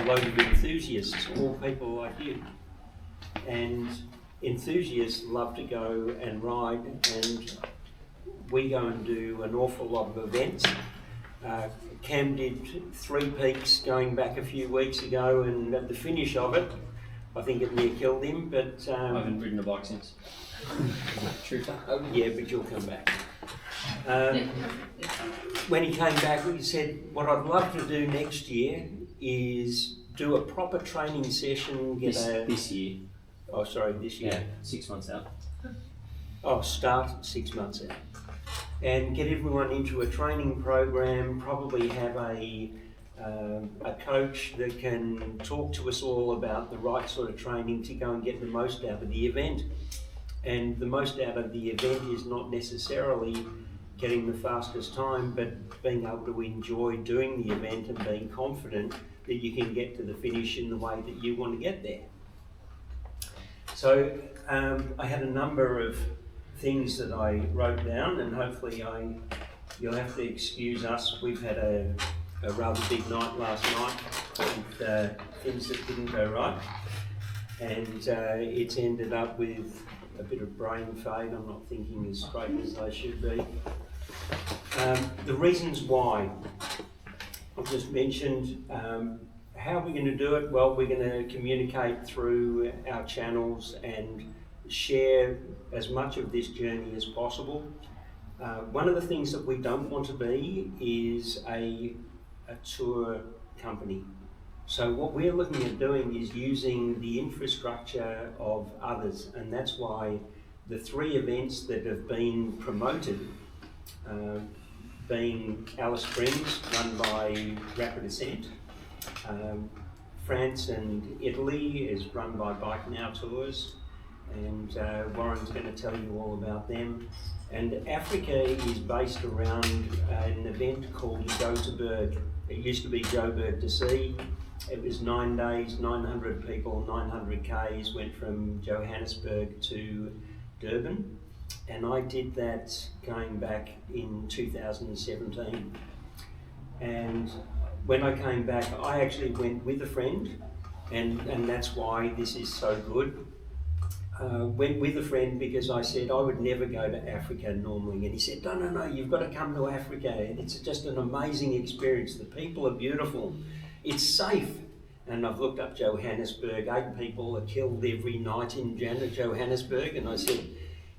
a load of enthusiasts, all people like you. And enthusiasts love to go and ride, and we go and do an awful lot of events. Cam did 3 peaks going back a few weeks ago, and at the finish of it, I think it near killed him, but... I haven't ridden a bike since. True. Yeah, but you'll come back. When he came back, he said, what I'd love to do next year is do a proper training session, This year. Oh, sorry, this year. Yeah, 6 months out. Oh, start 6 months out. And get everyone into a training program, probably have a coach that can talk to us all about the right sort of training to go and get the most out of the event. And the most out of the event is not necessarily getting the fastest time, but being able to enjoy doing the event and being confident that you can get to the finish in the way that you want to get there. So I had a number of things that I wrote down, and hopefully you'll have to excuse us. We've had a rather big night last night with things that didn't go right, and it's ended up with a bit of brain fade. I'm not thinking as straight as I should be. The reasons why, I've just mentioned. How are we going to do it? Well, we're going to communicate through our channels and share as much of this journey as possible. One of the things that we don't want to be is a tour company. So what we're looking at doing is using the infrastructure of others, and that's why the 3 events that have been promoted, being Alice Springs, run by Rapid Ascent, France and Italy is run by bikeNOW Tours, and Warren's going to tell you all about them. And Africa is based around an event called Go to Berg. It used to be Joburg to Sea. It was 9 days, 900 people, 900 Ks, went from Johannesburg to Durban. And I did that going back in 2017. And when I came back, I actually went with a friend, and that's why this is so good. Went with a friend because I said I would never go to Africa normally, and he said, no, you've got to come to Africa. It's just an amazing experience. The people are beautiful. It's safe. And I've looked up Johannesburg. 8 people are killed every night in Johannesburg, and I said,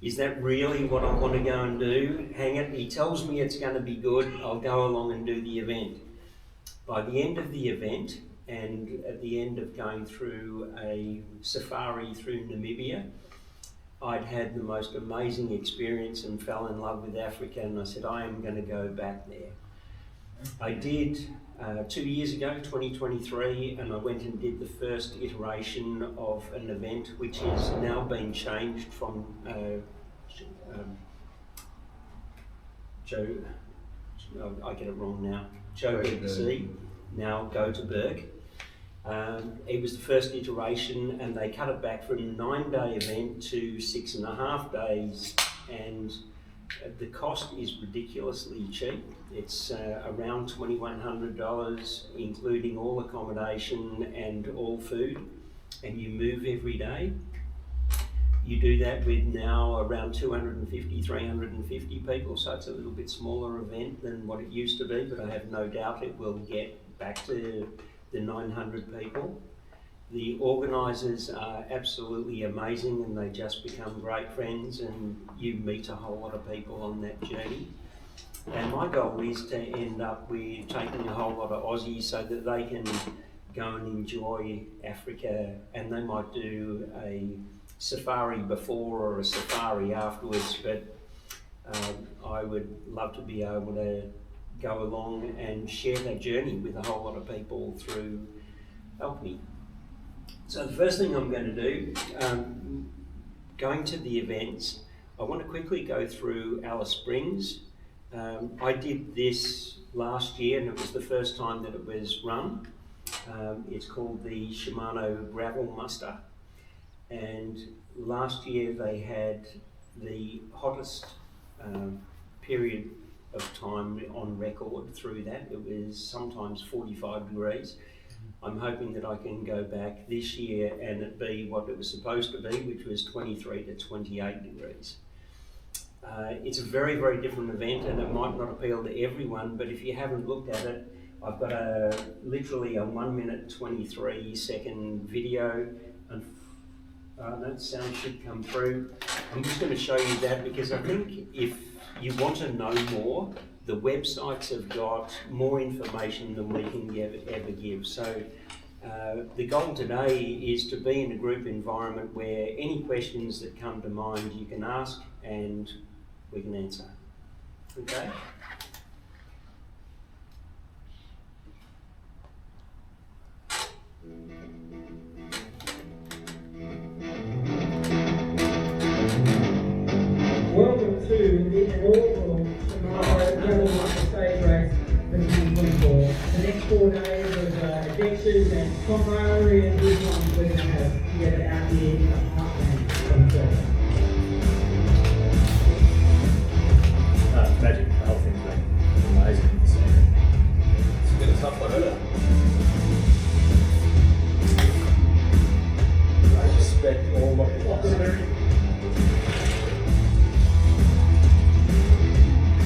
is that really what I want to go and do? Hang it. He tells me it's going to be good. I'll go along and do the event. By the end of the event, and at the end of going through a safari through Namibia, I'd had the most amazing experience and fell in love with Africa, and I said, I am going to go back there. I did 2 years ago, 2023, and I went and did the first iteration of an event which has now been changed from I get it wrong now, Joburg to Sea, now Go to Berg. It was the first iteration, and they cut it back from a 9-day event to 6.5 days, and the cost is ridiculously cheap. It's around $2,100, including all accommodation and all food, and you move every day. You do that with now around 250, 350 people, so it's a little bit smaller event than what it used to be, but I have no doubt it will get back to the 900 people. The organisers are absolutely amazing, and they just become great friends, and you meet a whole lot of people on that journey. And my goal is to end up with taking a whole lot of Aussies so that they can go and enjoy Africa, and they might do a safari before or a safari afterwards, but I would love to be able to go along and share that journey with a whole lot of people through Alchemy. So the first thing I'm going to do, going to the events, I want to quickly go through Alice Springs. I did this last year, and it was the first time that it was run. It's called the Shimano Gravel Muster, and last year they had the hottest period of time on record through that. It was sometimes 45 degrees. I'm hoping that I can go back this year and it be what it was supposed to be, which was 23 to 28 degrees. It's a very, very different event and it might not appeal to everyone, but if you haven't looked at it, I've got literally a 1 minute 23 second video, and that sound should come through. I'm just going to show you that because I think if you want to know more, the websites have got more information than we can ever give. So the goal today is to be in a group environment where any questions that come to mind you can ask and we can answer. Okay? Welcome to the inaugural Shimano Gravel Muster stage race for 2024. The next 4 days of adventures and camaraderie and good times we're going to have together out here in the heartland of the Magic, the whole thing's been amazing to see. It's a bit of stuff like that. I respect all of it.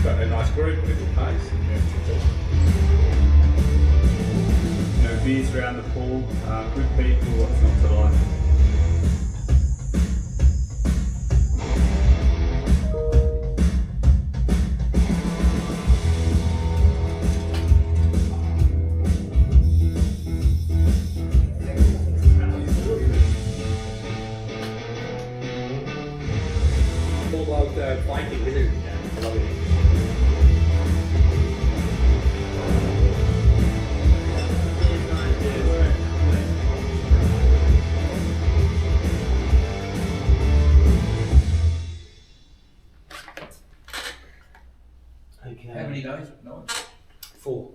Got a nice group, good pace. No beers around the pool, good people, what's not to like. Biking with it. I love it. Okay. How many days? No. 4.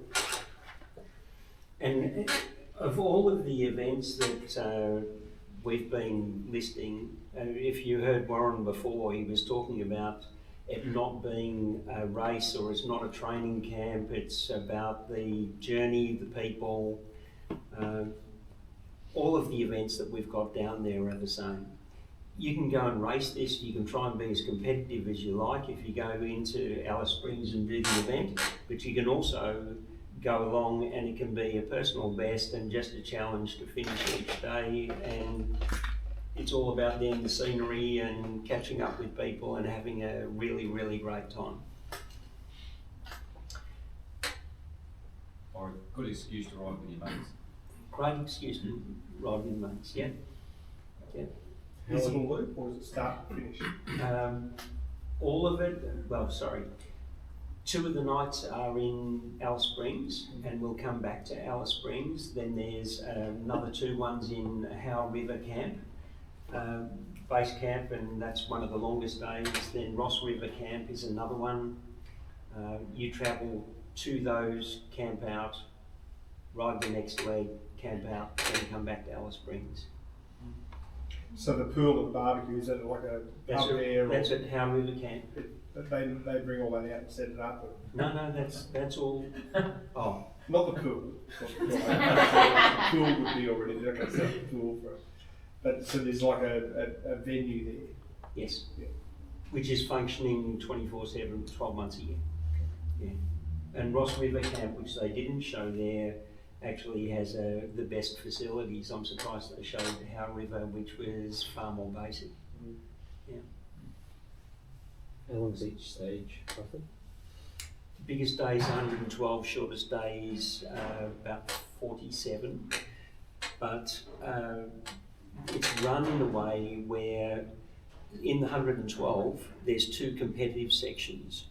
And of all of the events that we've been listing, if you heard Warren before, he was talking about it not being a race or it's not a training camp, it's about the journey, the people. All of the events that we've got down there are the same. You can go and race this, you can try and be as competitive as you like if you go into Alice Springs and do the event, but you can also go along and it can be a personal best and just a challenge to finish each day, and it's all about then the scenery and catching up with people and having a really, really great time. Or a good excuse to ride with your mates. Great excuse to ride with mates, yeah. Yeah. Is it all loop or does it start and finish? All of it, well, sorry. 2 of the nights are in Alice Springs and we'll come back to Alice Springs. Then there's another 2 ones in Howe River Camp, base camp, and that's one of the longest days. Then Ross River Camp is another one. You travel to those, camp out, ride the next leg, camp out, then come back to Alice Springs. So the pool and the barbecue, is it like a That's pub it, there? that's at Howe River Camp. They bring all that out and set it up? No, that's all. Oh, Not the pool. The pool would be already, they're not going to set up the pool for it. But so there's like a venue there? yes. Yeah. Which is functioning 24/7, 12 months a year. Yeah. And Ross River Camp, which they didn't show there, actually has the best facilities. I'm surprised they showed Howe River, which was far more basic. Yeah. How long is each stage, roughly? Biggest day is 112, shortest day is about 47. But it's run in a way where in the 112, there's 2 competitive sections.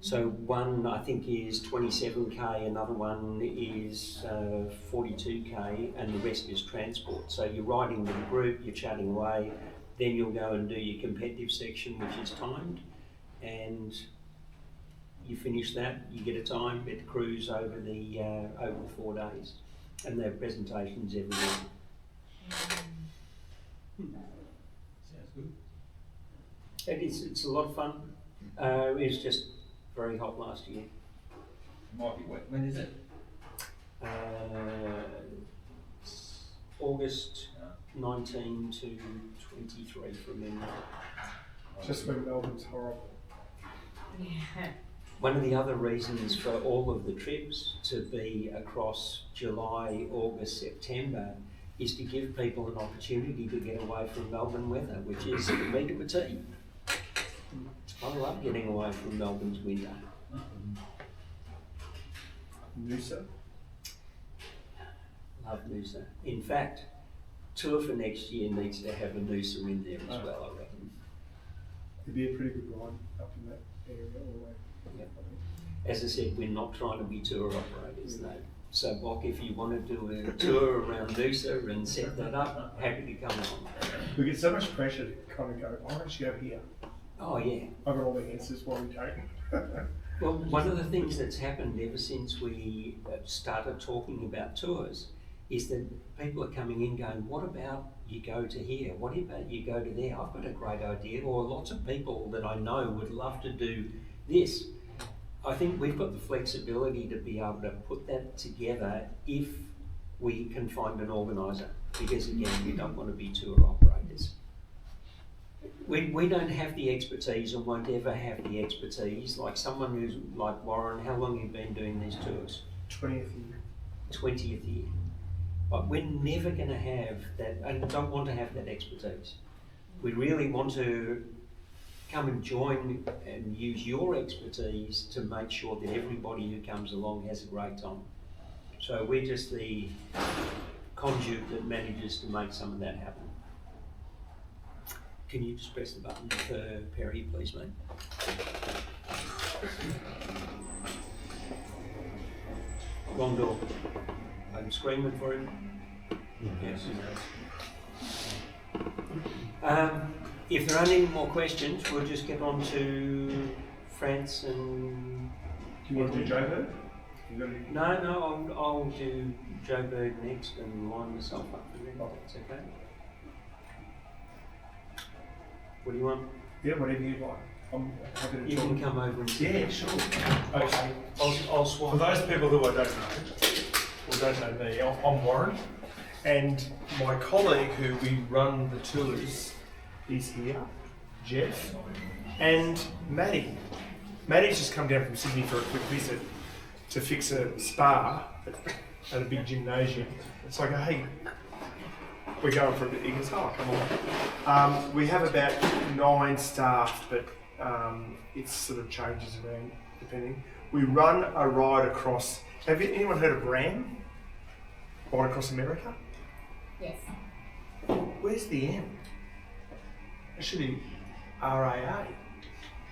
So one I think is 27k, another one is 42k, and the rest is transport. So you're riding with a group, you're chatting away, then you'll go and do your competitive section, which is timed, and you finish that, you get a time, get to cruise over the 4 days, and they have presentations every week. Sounds good. It's a lot of fun. It was just very hot last year. Might be wet. When is it? August 19 to 23 from memory. Just when Melbourne's horrible. Yeah. One of the other reasons for all of the trips to be across July, August, September is to give people an opportunity to get away from Melbourne weather, which is me to a T. I love getting away from Melbourne's winter. Noosa. Love Noosa. In fact, tour for next year needs to have a Noosa in there as well, I reckon. It'd be a pretty good ride up in that area all the way. Yep. As I said, we're not trying to be tour operators, no. So, Bock, if you want to do a tour around Noosa and set that up, happy to come along. We get so much pressure to kind of go, why don't you go here? Oh, yeah. I've got all the answers, why we don't. Well, one of the things that's happened ever since we started talking about tours is that people are coming in going, what about you go to here? What about you go to there? I've got a great idea. Or lots of people that I know would love to do this. I think we've got the flexibility to be able to put that together if we can find an organiser. Because again, we don't want to be tour operators. We don't have the expertise and won't ever have the expertise. Like someone who's like Warren, how long have you been doing these tours? 20th year. 20th year. But we're never going to have that, and don't want to have that expertise. We really want to come and join and use your expertise to make sure that everybody who comes along has a great time. So we're just the conduit that manages to make some of that happen. Can you just press the button for Perry, please, mate? Wrong door. I'm screaming for him. Yes. If there aren't any more questions, we'll just get on to France and... Do you want to do Joburg? No, I'll do Joburg next and line myself up for them. That's okay. What do you want? Yeah, whatever you like. I'm happy to You talk. can come over and sit. Yeah, sure. Okay. I'll swap. For those people who I don't know, or don't know me, I'm Warren, and my colleague who we run the tours is here, Jeff, and Maddie. Maddie's just come down from Sydney for a quick visit to fix a spa at a big gymnasium. So I go, hey, we're going for a bit. He goes, oh, come on. We have about 9 staff, but it sort of changes around depending. We run a ride across, anyone heard of RAM? Ride across America? Yes. Where's the M? It should be RAA.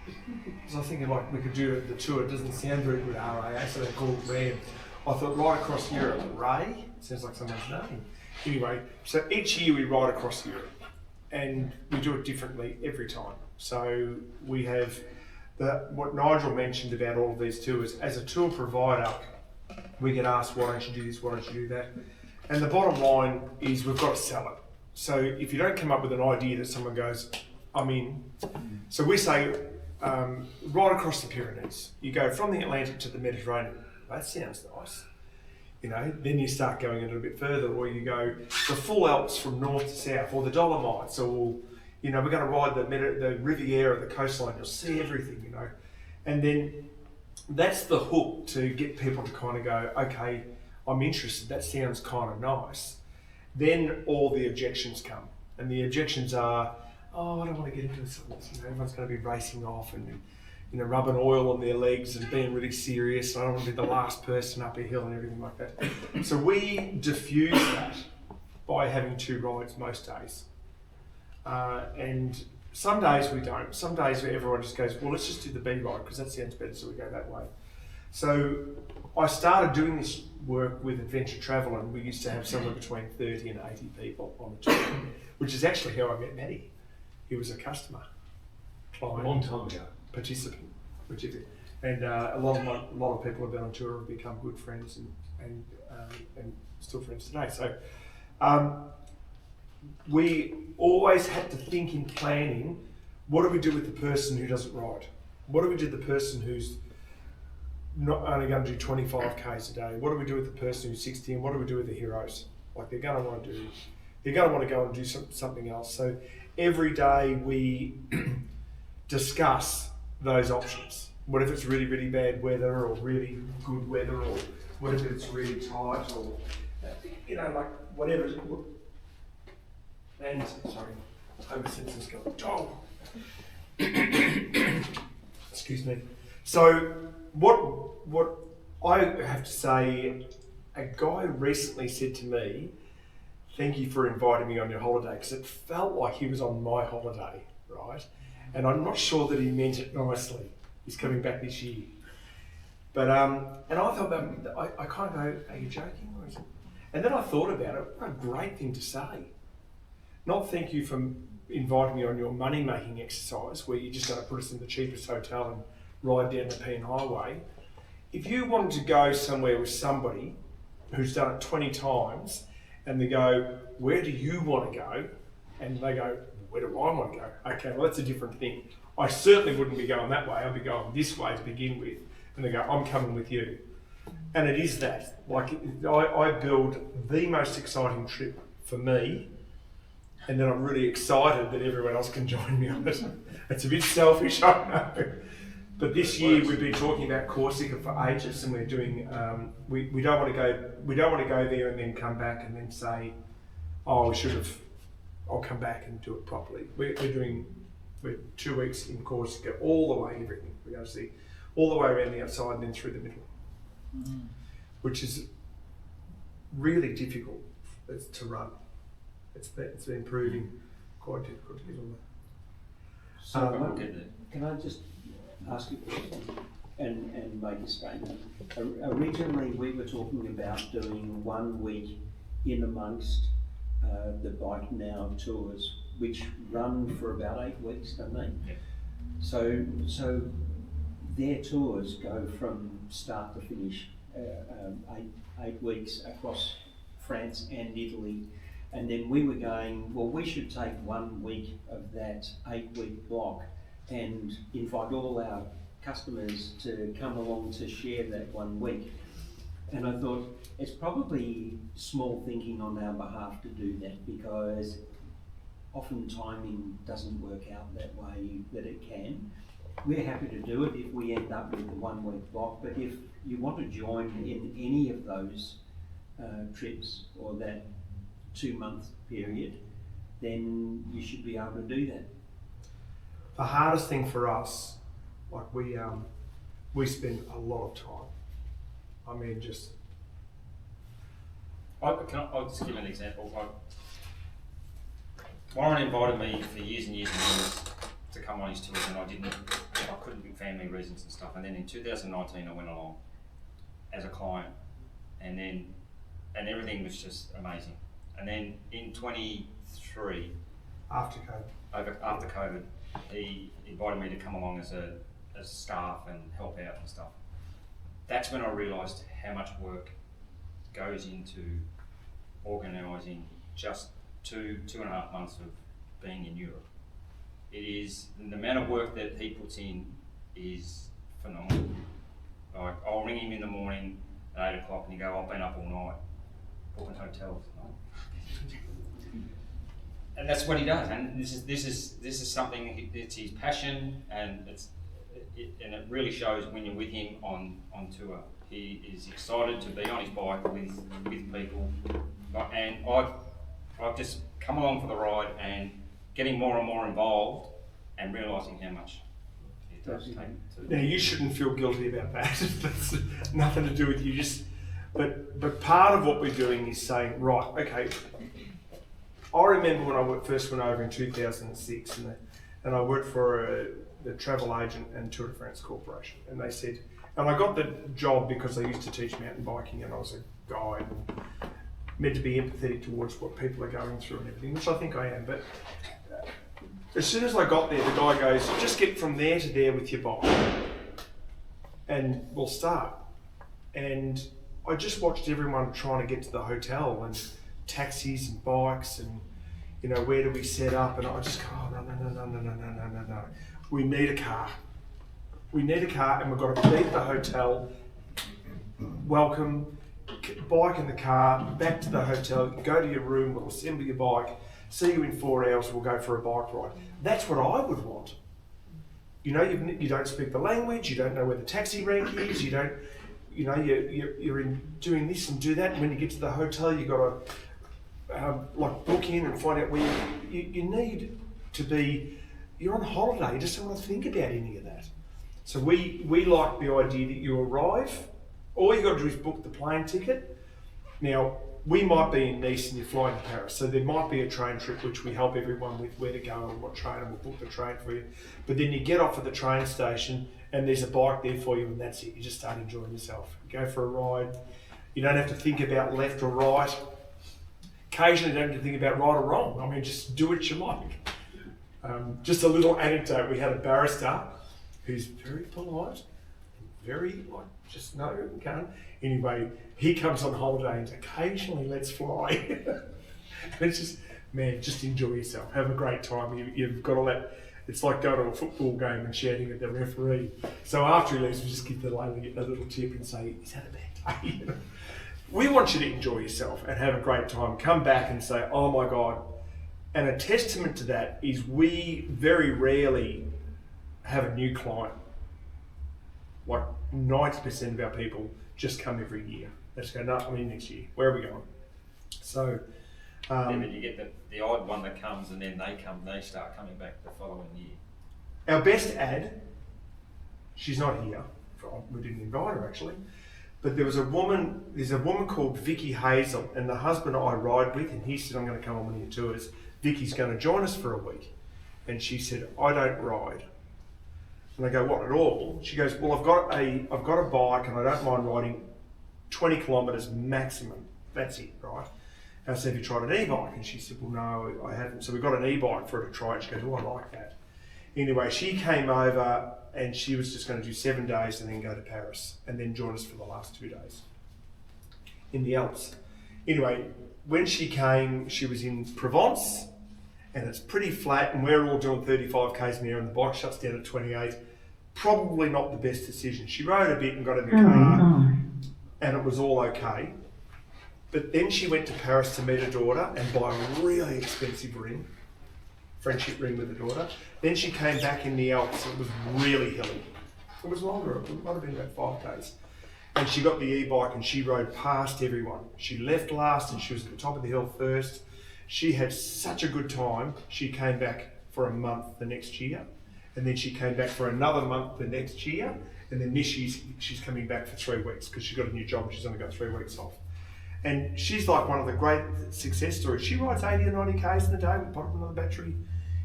Because I was thinking like we could do the tour, it doesn't sound very good RAA, so they call it RAM. I thought right across Europe, Ray, sounds like someone's name. Anyway, so each year we ride across Europe and we do it differently every time. So we have what Nigel mentioned about all of these tours. As a tour provider, we get asked, why don't you do this, why don't you do that? And the bottom line is we've got to sell it. So if you don't come up with an idea that someone goes, I'm in. So we say, right across the Pyrenees, you go from the Atlantic to the Mediterranean. That sounds nice. You know, then you start going a little bit further, or you go the full Alps from north to south, or the Dolomites, or, you know, we're going to ride the Riviera, the coastline, you'll see everything, you know. And then that's the hook to get people to kind of go, okay, I'm interested, that sounds kind of nice. Then all the objections come. And the objections are, oh, I don't want to get into this, you know, everyone's going to be racing off and, you know, rubbing oil on their legs and being really serious. I don't want to be the last person up a hill and everything like that. So we diffuse that by having 2 rides most days. And some days we don't. Some days everyone just goes, well, let's just do the B ride because that sounds better, so we go that way. So I started doing this work with Adventure Travel, and we used to have somewhere between 30 and 80 people on the tour, which is actually how I met Maddie. He was a customer, client, A long time ago. participant, and a lot of people who've been on tour have become good friends and still friends today. So we always had to think in planning, what do we do with the person who doesn't ride? What do we do with the person who's not only going to do 25 Ks a day? What do we do with the person who's 60, and what do we do with the heroes? Like, they're going to want to do You're going to want to go and do something else. So every day we discuss those options. What if it's really, really bad weather, or really good weather, or what if it's really tight, or like whatever. And sorry, Homer Simpson's going, oh. Excuse me. So what I have to say, a guy recently said to me, "Thank you for inviting me on your holiday," because it felt like he was on my holiday, right? And I'm not sure that he meant it nicely. He's coming back this year. But and I thought that I kind of go, "Are you joking?" Or is it? And then I thought about it. What a great thing to say. Not thank you for inviting me on your money-making exercise where you're just going to put us in the cheapest hotel and ride down the Pean Highway. If you wanted to go somewhere with somebody who's done it 20 times and they go, "Where do you want to go?" And they go, "Where do I want to go?" Okay, well, that's a different thing. I certainly wouldn't be going that way. I'd be going this way to begin with. And they go, "I'm coming with you." And it is that. Like, I build the most exciting trip for me, and then I'm really excited that everyone else can join me on it. It's a bit selfish, I know. But this year we've been talking about Corsica for ages, and we're doing. We don't want to go. We don't want to go there and then come back and then say, "Oh, we should have." I'll come back and do it properly. We're 2 weeks in Corsica, all the way everything. We're going to see all the way around the outside and then through the middle, which is really difficult to run. It's been proving quite difficult to get on that. Can I just ask you a question and make a statement? Originally, we were talking about doing 1 week in amongst the bikeNOW tours, which run for about 8 weeks, don't they? Yeah. So their tours go from start to finish, 8 weeks across France and Italy. And then we were going, well, we should take 1 week of that 8-week block and invite all our customers to come along to share that 1 week. And I thought it's probably small thinking on our behalf to do that, because often timing doesn't work out that way that it can. We're happy to do it if we end up with a 1 week block, but if you want to join in any of those trips or that 2-month period, then you should be able to do that. The hardest thing for us, like we spend a lot of time. I mean, just. I'll just give an example. Warren invited me for years and years and years to come on his tours, and I couldn't do family reasons and stuff. And then in 2019, I went along as a client, and everything was just amazing. And then in 23, After COVID, he invited me to come along as staff and help out and stuff. That's when I realised how much work goes into organising just 2.5 months of being in Europe. It is, the amount of work that he puts in is phenomenal. Like, I'll ring him in the morning at 8 o'clock and he go, "I've been up all night booking hotels." And that's what he does. And this is something. It's his passion, and it really shows when you're with him on tour. He is excited to be on his bike with people, and I've just come along for the ride and getting more and more involved and realising how much it does take to. Now, you shouldn't feel guilty about that. That's nothing to do with you. But part of what we're doing is saying, right, okay. I remember when I first went over in 2006, and I worked for the travel agent and Tour de France Corporation, and they said, and I got the job because I used to teach mountain biking, and I was a guide, meant to be empathetic towards what people are going through and everything, which I think I am. But as soon as I got there, the guy goes, "Just get from there to there with your bike, and we'll start." And I just watched everyone trying to get to the hotel, and taxis and bikes, and where do we set up? And I just go, "Oh, no. We need a car. We need a car, and we've got to be at the hotel. Welcome. bike in the car, back to the hotel, go to your room, we'll assemble your bike, see you in 4 hours, we'll go for a bike ride. That's what I would want. You know, you don't speak the language, you don't know where the taxi rank is, you don't, you know, you're in doing this and do that. And when you get to the hotel, you've got to like book in and find out where you need to be. You're on holiday, you just don't want to think about any of that. So we like the idea that you arrive, all you got to do is book the plane ticket. Now, we might be in Nice and you're flying to Paris, so there might be a train trip which we help everyone with where to go and what train, and we'll book the train for you. But then you get off at the train station and there's a bike there for you, and that's it. You just start enjoying yourself. You go for a ride. You don't have to think about left or right. Occasionally you don't have to think about right or wrong. I mean, just do what you like. Just a little anecdote. We had a barrister who's very polite, very like, just no, can't. Anyway, he comes on holiday and occasionally lets fly. It's just, man, just enjoy yourself. Have a great time. You've got to let, it's like going to a football game and shouting at the referee. So after he leaves, we just give the lady a little tip and say, is that a bad day? We want you to enjoy yourself and have a great time. Come back and say, oh my God. And a testament to that is we very rarely have a new client. Like 90% of our people just come every year. They just go, no, I'm in next year. Where are we going? So, then you get the odd one that comes, and then they start coming back the following year. Our best ad, she's not here. We didn't invite her actually. But there's a woman called Vicky Hazel, and the husband I ride with, and he said, I'm going to come on one of your tours. Vicky's going to join us for a week. And she said, I don't ride. And I go, what, at all? She goes, well, I've got a bike and I don't mind riding 20 kilometres maximum. That's it, right? And I said, have you tried an e-bike? And she said, well, no, I haven't. So we got an e-bike for her to try it. She goes, oh, I like that. Anyway, she came over and she was just going to do 7 days and then go to Paris and then join us for the last 2 days in the Alps. Anyway, when she came, she was in Provence and it's pretty flat and we're all doing 35 k's an hour and the bike shuts down at 28. Probably not the best decision. She rode a bit and got in the car and it was all okay. But then she went to Paris to meet her daughter and buy a really expensive ring, friendship ring with her daughter. Then she came back in the Alps. It was really hilly. It was longer. It might have been about 5 days. And she got the e-bike and she rode past everyone. She left last and she was at the top of the hill first. She had such a good time. She came back for a month the next year. And then she came back for another month the next year. And then this year she's coming back for 3 weeks because she's got a new job. She's only got 3 weeks off. And she's like one of the great success stories. She rides 80 or 90 k's in a day with pop another battery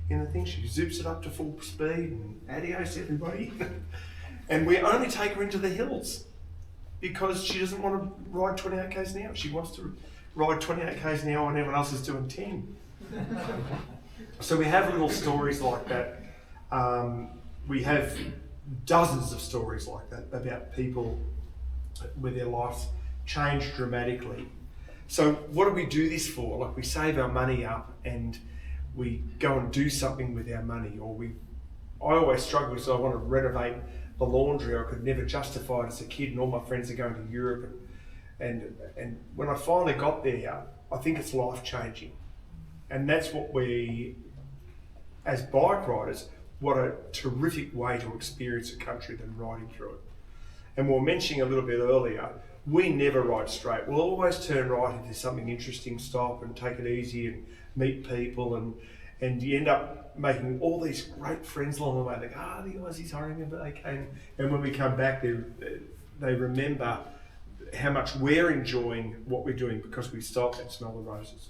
in the thing. She zips it up to full speed and adios everybody. And we only take her into the hills because she doesn't want to ride 28 k's an hour. She wants to ride 28 k's an hour when everyone else is doing 10. So we have little stories like that. We have dozens of stories like that about people where their lives changed dramatically. So what do we do this for? Like we save our money up and we go and do something with our money, or I always struggle because I want to renovate the laundry. I could never justify it as a kid and all my friends are going to Europe and when I finally got there, I think it's life changing. And that's what we, as bike riders, what a terrific way to experience a country than riding through it. And we were mentioning a little bit earlier, we never ride straight. We'll always turn right if there's something interesting, stop and take it easy and meet people, and you end up making all these great friends along the way. They go, the Aussies, I remember they came. And when we come back, they remember how much we're enjoying what we're doing because we stop and smell the roses.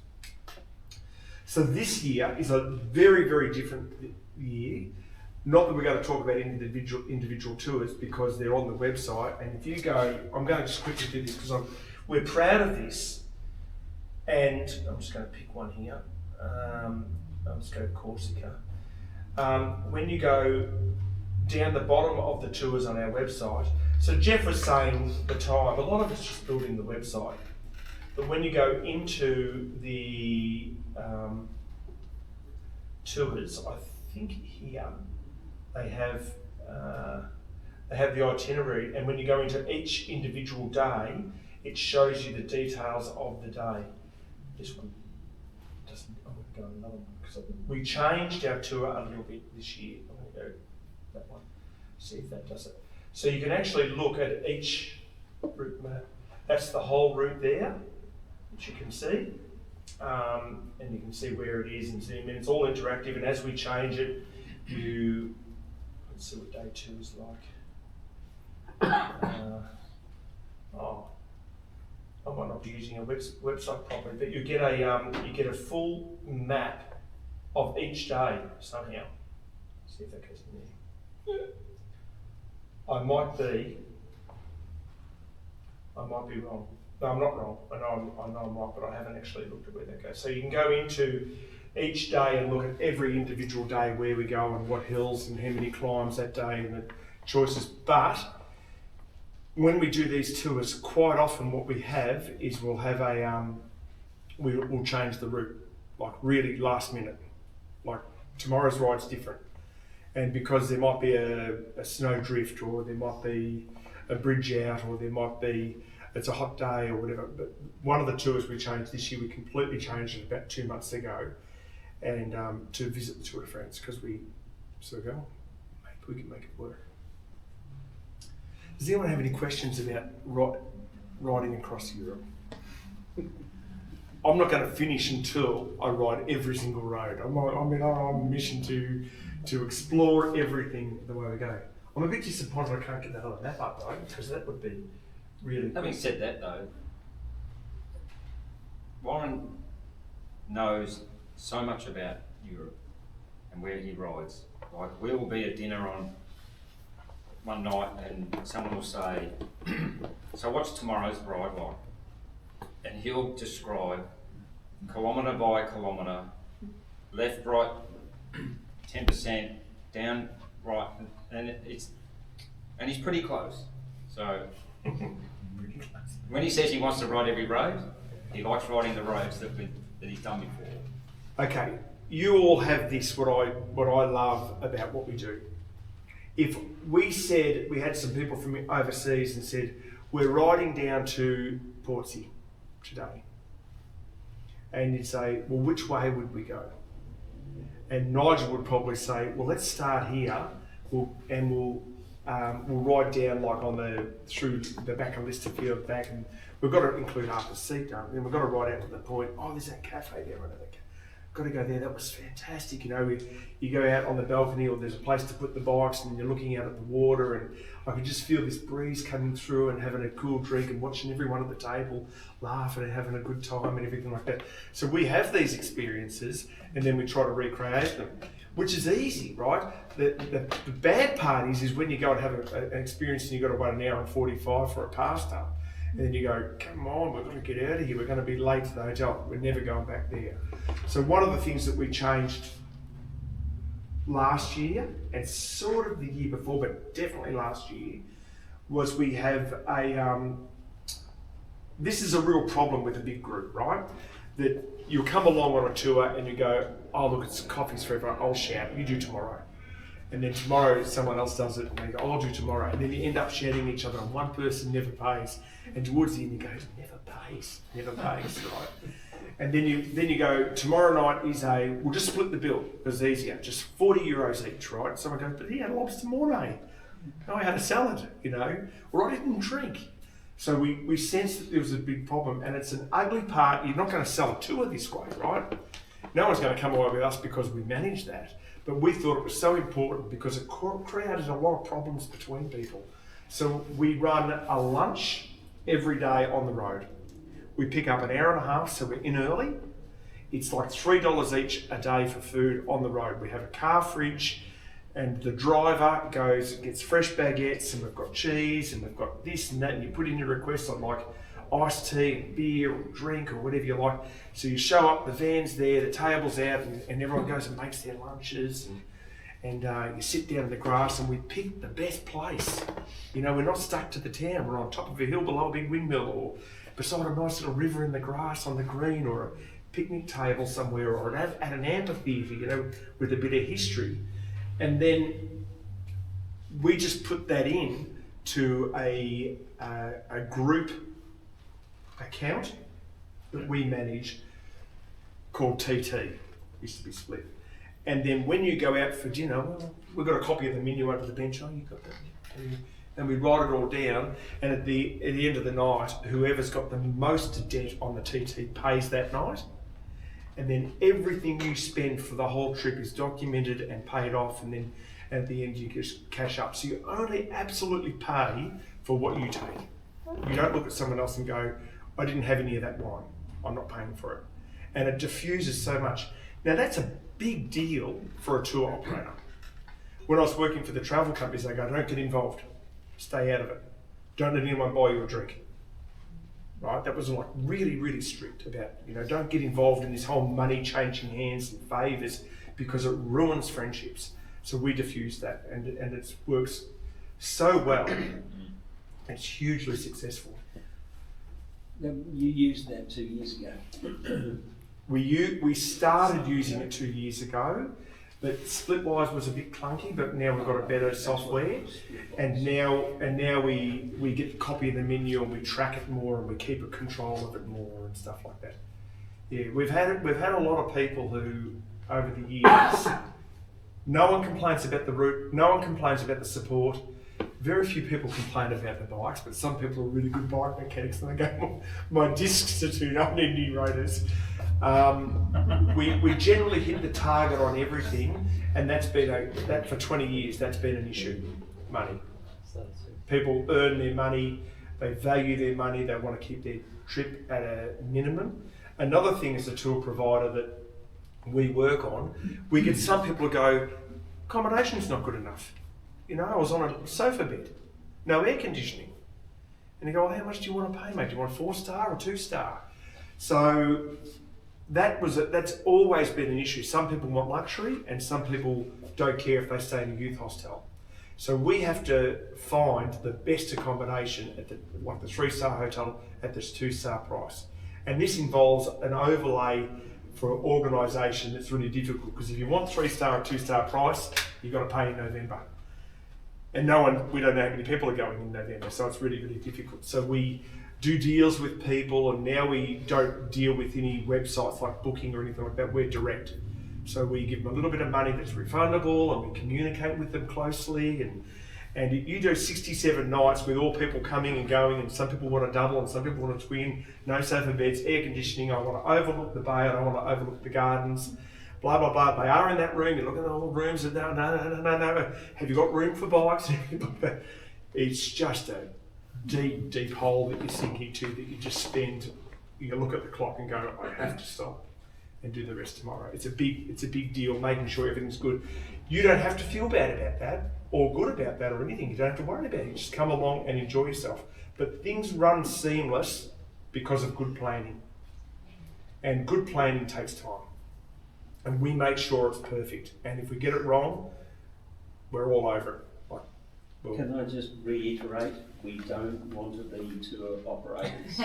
So this year is a very, very different year. Not that we're going to talk about individual tours because they're on the website. And if you go, I'm going to just quickly do this because we're proud of this. And I'm just going to pick one here. I'll just go to Corsica. When you go down the bottom of the tours on our website, so Jeff was saying the time, a lot of it's just building the website. But when you go into the tours, I think here, they have the itinerary, and when you go into each individual day, it shows you the details of the day. This one doesn't, I'm going to go another one, because we changed our tour a little bit this year. I'm going to go that one, see if that does it. So you can actually look at each route map. That's the whole route there, which you can see. And you can see where it is and zoom in. It's all interactive, and as we change it, let's see what day 2 is like. I might not be using a website properly, but you get a full map of each day somehow. See if that goes in there. I might be wrong. No, I'm not wrong. I know I'm right, but I haven't actually looked at where that goes. So you can go into each day and look at every individual day where we go and what hills and how many climbs that day and the choices. But when we do these tours, quite often what we have is we'll have we'll change the route, like really last minute. Like tomorrow's ride's different. And because there might be a snow drift, or there might be a bridge out, or there might be, it's a hot day or whatever. But one of the tours we changed this year, we completely changed it about 2 months ago, and to visit the Tour de France, because we sort of go, maybe we can make it work. Does anyone have any questions about riding across Europe? I'm not going to finish until I ride every single road. I'm on a mission to explore everything the way we go. I'm a bit disappointed I can't get that other map up though, because that would be really Having cool. said that though, Warren knows so much about Europe and where he rides. Like, we will be at dinner on one night and someone will say, so what's tomorrow's ride like? And he'll describe kilometre by kilometre, left, right, 10%, down, right, and he's pretty close. So when he says he wants to ride every road, he likes riding the roads that he's done before. Okay, you all have this, what I love about what we do. If we said, we had some people from overseas and said, we're riding down to Portsea today. And you'd say, well, which way would we go? And Nigel would probably say, well, let's start here, we'll ride down like through the back of Listerfield back, and we've got to include Alpe seat, don't we? And we've got to ride out to the point, oh, there's that cafe there, got to go there, that was fantastic. You know, you go out on the balcony, or there's a place to put the bikes, and you're looking out at the water, and I could just feel this breeze coming through and having a cool drink and watching everyone at the table laughing and having a good time and everything like that. So we have these experiences, and then we try to recreate them, which is easy, right? The bad part is when you go and have an experience and you've got to wait 1 hour and 45 for a pasta. And then you go, come on, we've got to get out of here. We're going to be late to the hotel. We're never going back there. So one of the things that we changed last year, and sort of the year before, but definitely last year, was we have this is a real problem with a big group, right? That you'll come along on a tour and you go, oh, look, it's coffees for everyone. I'll shout, you do tomorrow. And then tomorrow someone else does it, and they go, oh, I'll do tomorrow. And then you end up shouting at each other, and one person never pays. And towards the end you go, never pays, right? And then you go, tomorrow night is we'll just split the bill, because it's easier, just 40 euros each, right? Someone goes, but he had lobster mornay. No, I had a salad, you know, or I didn't drink. So we sensed that there was a big problem, and it's an ugly part. You're not going to sell a tour this way, right? No one's going to come away with us because we managed that. But we thought it was so important because it created a lot of problems between people. So we run a lunch every day on the road. We pick up 1.5 hours, so we're in early. It's like $3 each a day for food on the road. We have a car fridge, and the driver gets fresh baguettes, and we've got cheese, and we've got this and that, and you put in your requests on like iced tea, and beer, or drink, or whatever you like. So you show up, the van's there, the table's out, and everyone goes and makes their lunches, and you sit down in the grass, and we pick the best place. You know, we're not stuck to the town. We're on top of a hill below a big windmill, or beside a nice little river in the grass on the green, or a picnic table somewhere, or at an amphitheatre, you know, with a bit of history. And then we just put that in to a group account that we manage called TT, used to be Split. And then when you go out for dinner, well, we've got a copy of the menu under the bench. Oh, you've got that. And we write it all down. And at the end of the night, whoever's got the most debt on the TT pays that night. And then everything you spend for the whole trip is documented and paid off. And then at the end, you just cash up. So you only absolutely pay for what you take. You don't look at someone else and go, I didn't have any of that wine. I'm not paying for it. And it diffuses so much. Now that's a big deal for a tour operator. When I was working for the travel companies, they go, don't get involved. Stay out of it. Don't let anyone buy you a drink. Right? That was like really, really strict about, don't get involved in this whole money changing hands and favours because it ruins friendships. So we diffuse that and it works so well. It's hugely successful. Now, you used that 2 years ago. We started using it 2 years ago, but Splitwise was a bit clunky, but now we've got a better software, and now we get the copy of the menu and we track it more and we keep a control of it more and stuff like that. Yeah, we've had a lot of people who over the years, no one complains about the route, no one complains about the support. Very few people complain about the bikes, but some people are really good bike mechanics and they go, my discs are too, I need new rotors. We generally hit the target on everything, and that for 20 years, that's been an issue, money. People earn their money, they value their money, they want to keep their trip at a minimum. Another thing as a tour provider that we work on, we get some people who go, accommodation's not good enough. I was on a sofa bed, no air conditioning. And you go, well, how much do you want to pay, mate? Do you want a 4-star or 2-star? So that's always been an issue. Some people want luxury and some people don't care if they stay in a youth hostel. So we have to find the best accommodation at the 3-star hotel at this 2-star price. And this involves an overlay for an organisation that's really difficult, because if you want 3-star or 2-star price, you've got to pay in November. And we don't know how many people are going in November, so it's really, really difficult. So we do deals with people, and now we don't deal with any websites like Booking or anything like that. We're direct. So we give them a little bit of money that's refundable, and we communicate with them closely. And you do 67 nights with all people coming and going, and some people want a double and some people want a twin, no sofa beds, air conditioning, I want to overlook the bay, I don't want to overlook the gardens. Blah, blah, blah. They are in that room. You look at all the rooms and no. Have you got room for bikes? It's just a deep, deep hole that you sink into that you just spend, you look at the clock and go, I have to stop and do the rest tomorrow. It's a big deal, making sure everything's good. You don't have to feel bad about that or good about that or anything. You don't have to worry about it. You just come along and enjoy yourself. But things run seamless because of good planning. And good planning takes time. And we make sure it's perfect. And if we get it wrong, we're all over it. Can I just reiterate, we don't want to be tour operators.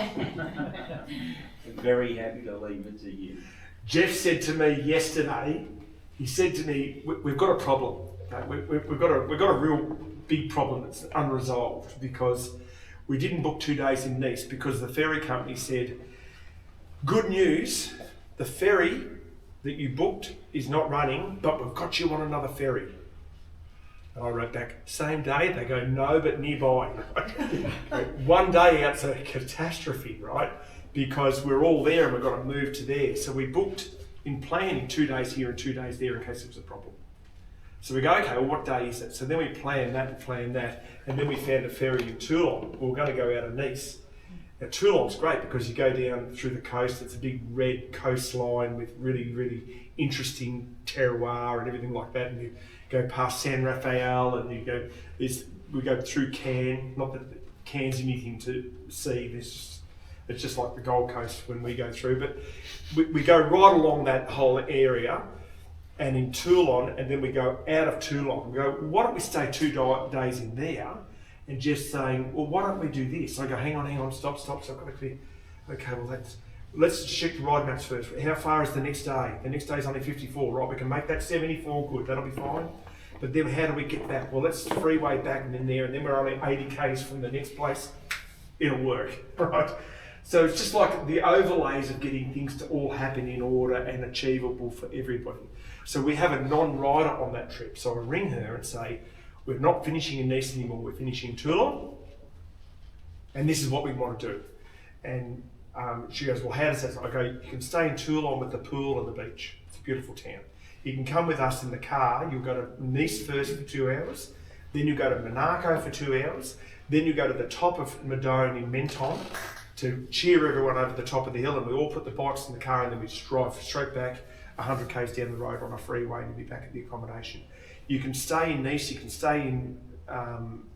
We're very happy to leave it to you. Jeff said to me yesterday, he said to me, we've got a problem. We've got a real big problem that's unresolved, because we didn't book 2 days in Nice because the ferry company said, good news, the ferry that you booked is not running, but we've got you on another ferry. And I wrote back, same day? They go, no, but nearby. 1 day out's a catastrophe, right? Because we're all there and we've got to move to there. So we booked in planning 2 days here and 2 days there in case there was a problem. So we go, okay, well, what day is it? So then we plan that, and then we found a ferry in Toulon. We were going to go out of Nice. Now, Toulon's great because you go down through the coast. It's a big red coastline with really, really interesting terroir and everything like that. And you go past San Rafael, and we go through Cannes. Not that Cannes anything to see. It's just like the Gold Coast when we go through. But we go right along that whole area, and in Toulon, and then we go out of Toulon. We go, why don't we stay 2 days in there? And Jeff's saying, well, why don't we do this? So I go, hang on, stop. So I've got to clear. Okay, well, let's check the ride maps first. How far is the next day? The next day is only 54, right? We can make that 74 good, that'll be fine. But then how do we get back? Well, let's freeway back and then there, and then we're only 80 k's from the next place. It'll work, right? So it's just like the overlays of getting things to all happen in order and achievable for everybody. So we have a non-rider on that trip. So I ring her and say, we're not finishing in Nice anymore, we're finishing in Toulon. And this is what we want to do. And she goes, well, how does that? I go, you can stay in Toulon with the pool and the beach. It's a beautiful town. You can come with us in the car. You'll go to Nice first for 2 hours. Then you go to Monaco for 2 hours. Then you go to the top of Madone in Menton to cheer everyone over the top of the hill. And we all put the bikes in the car and then we just drive straight back 100 k's down the road on a freeway and you'll be back at the accommodation. You can stay in Nice, you can stay in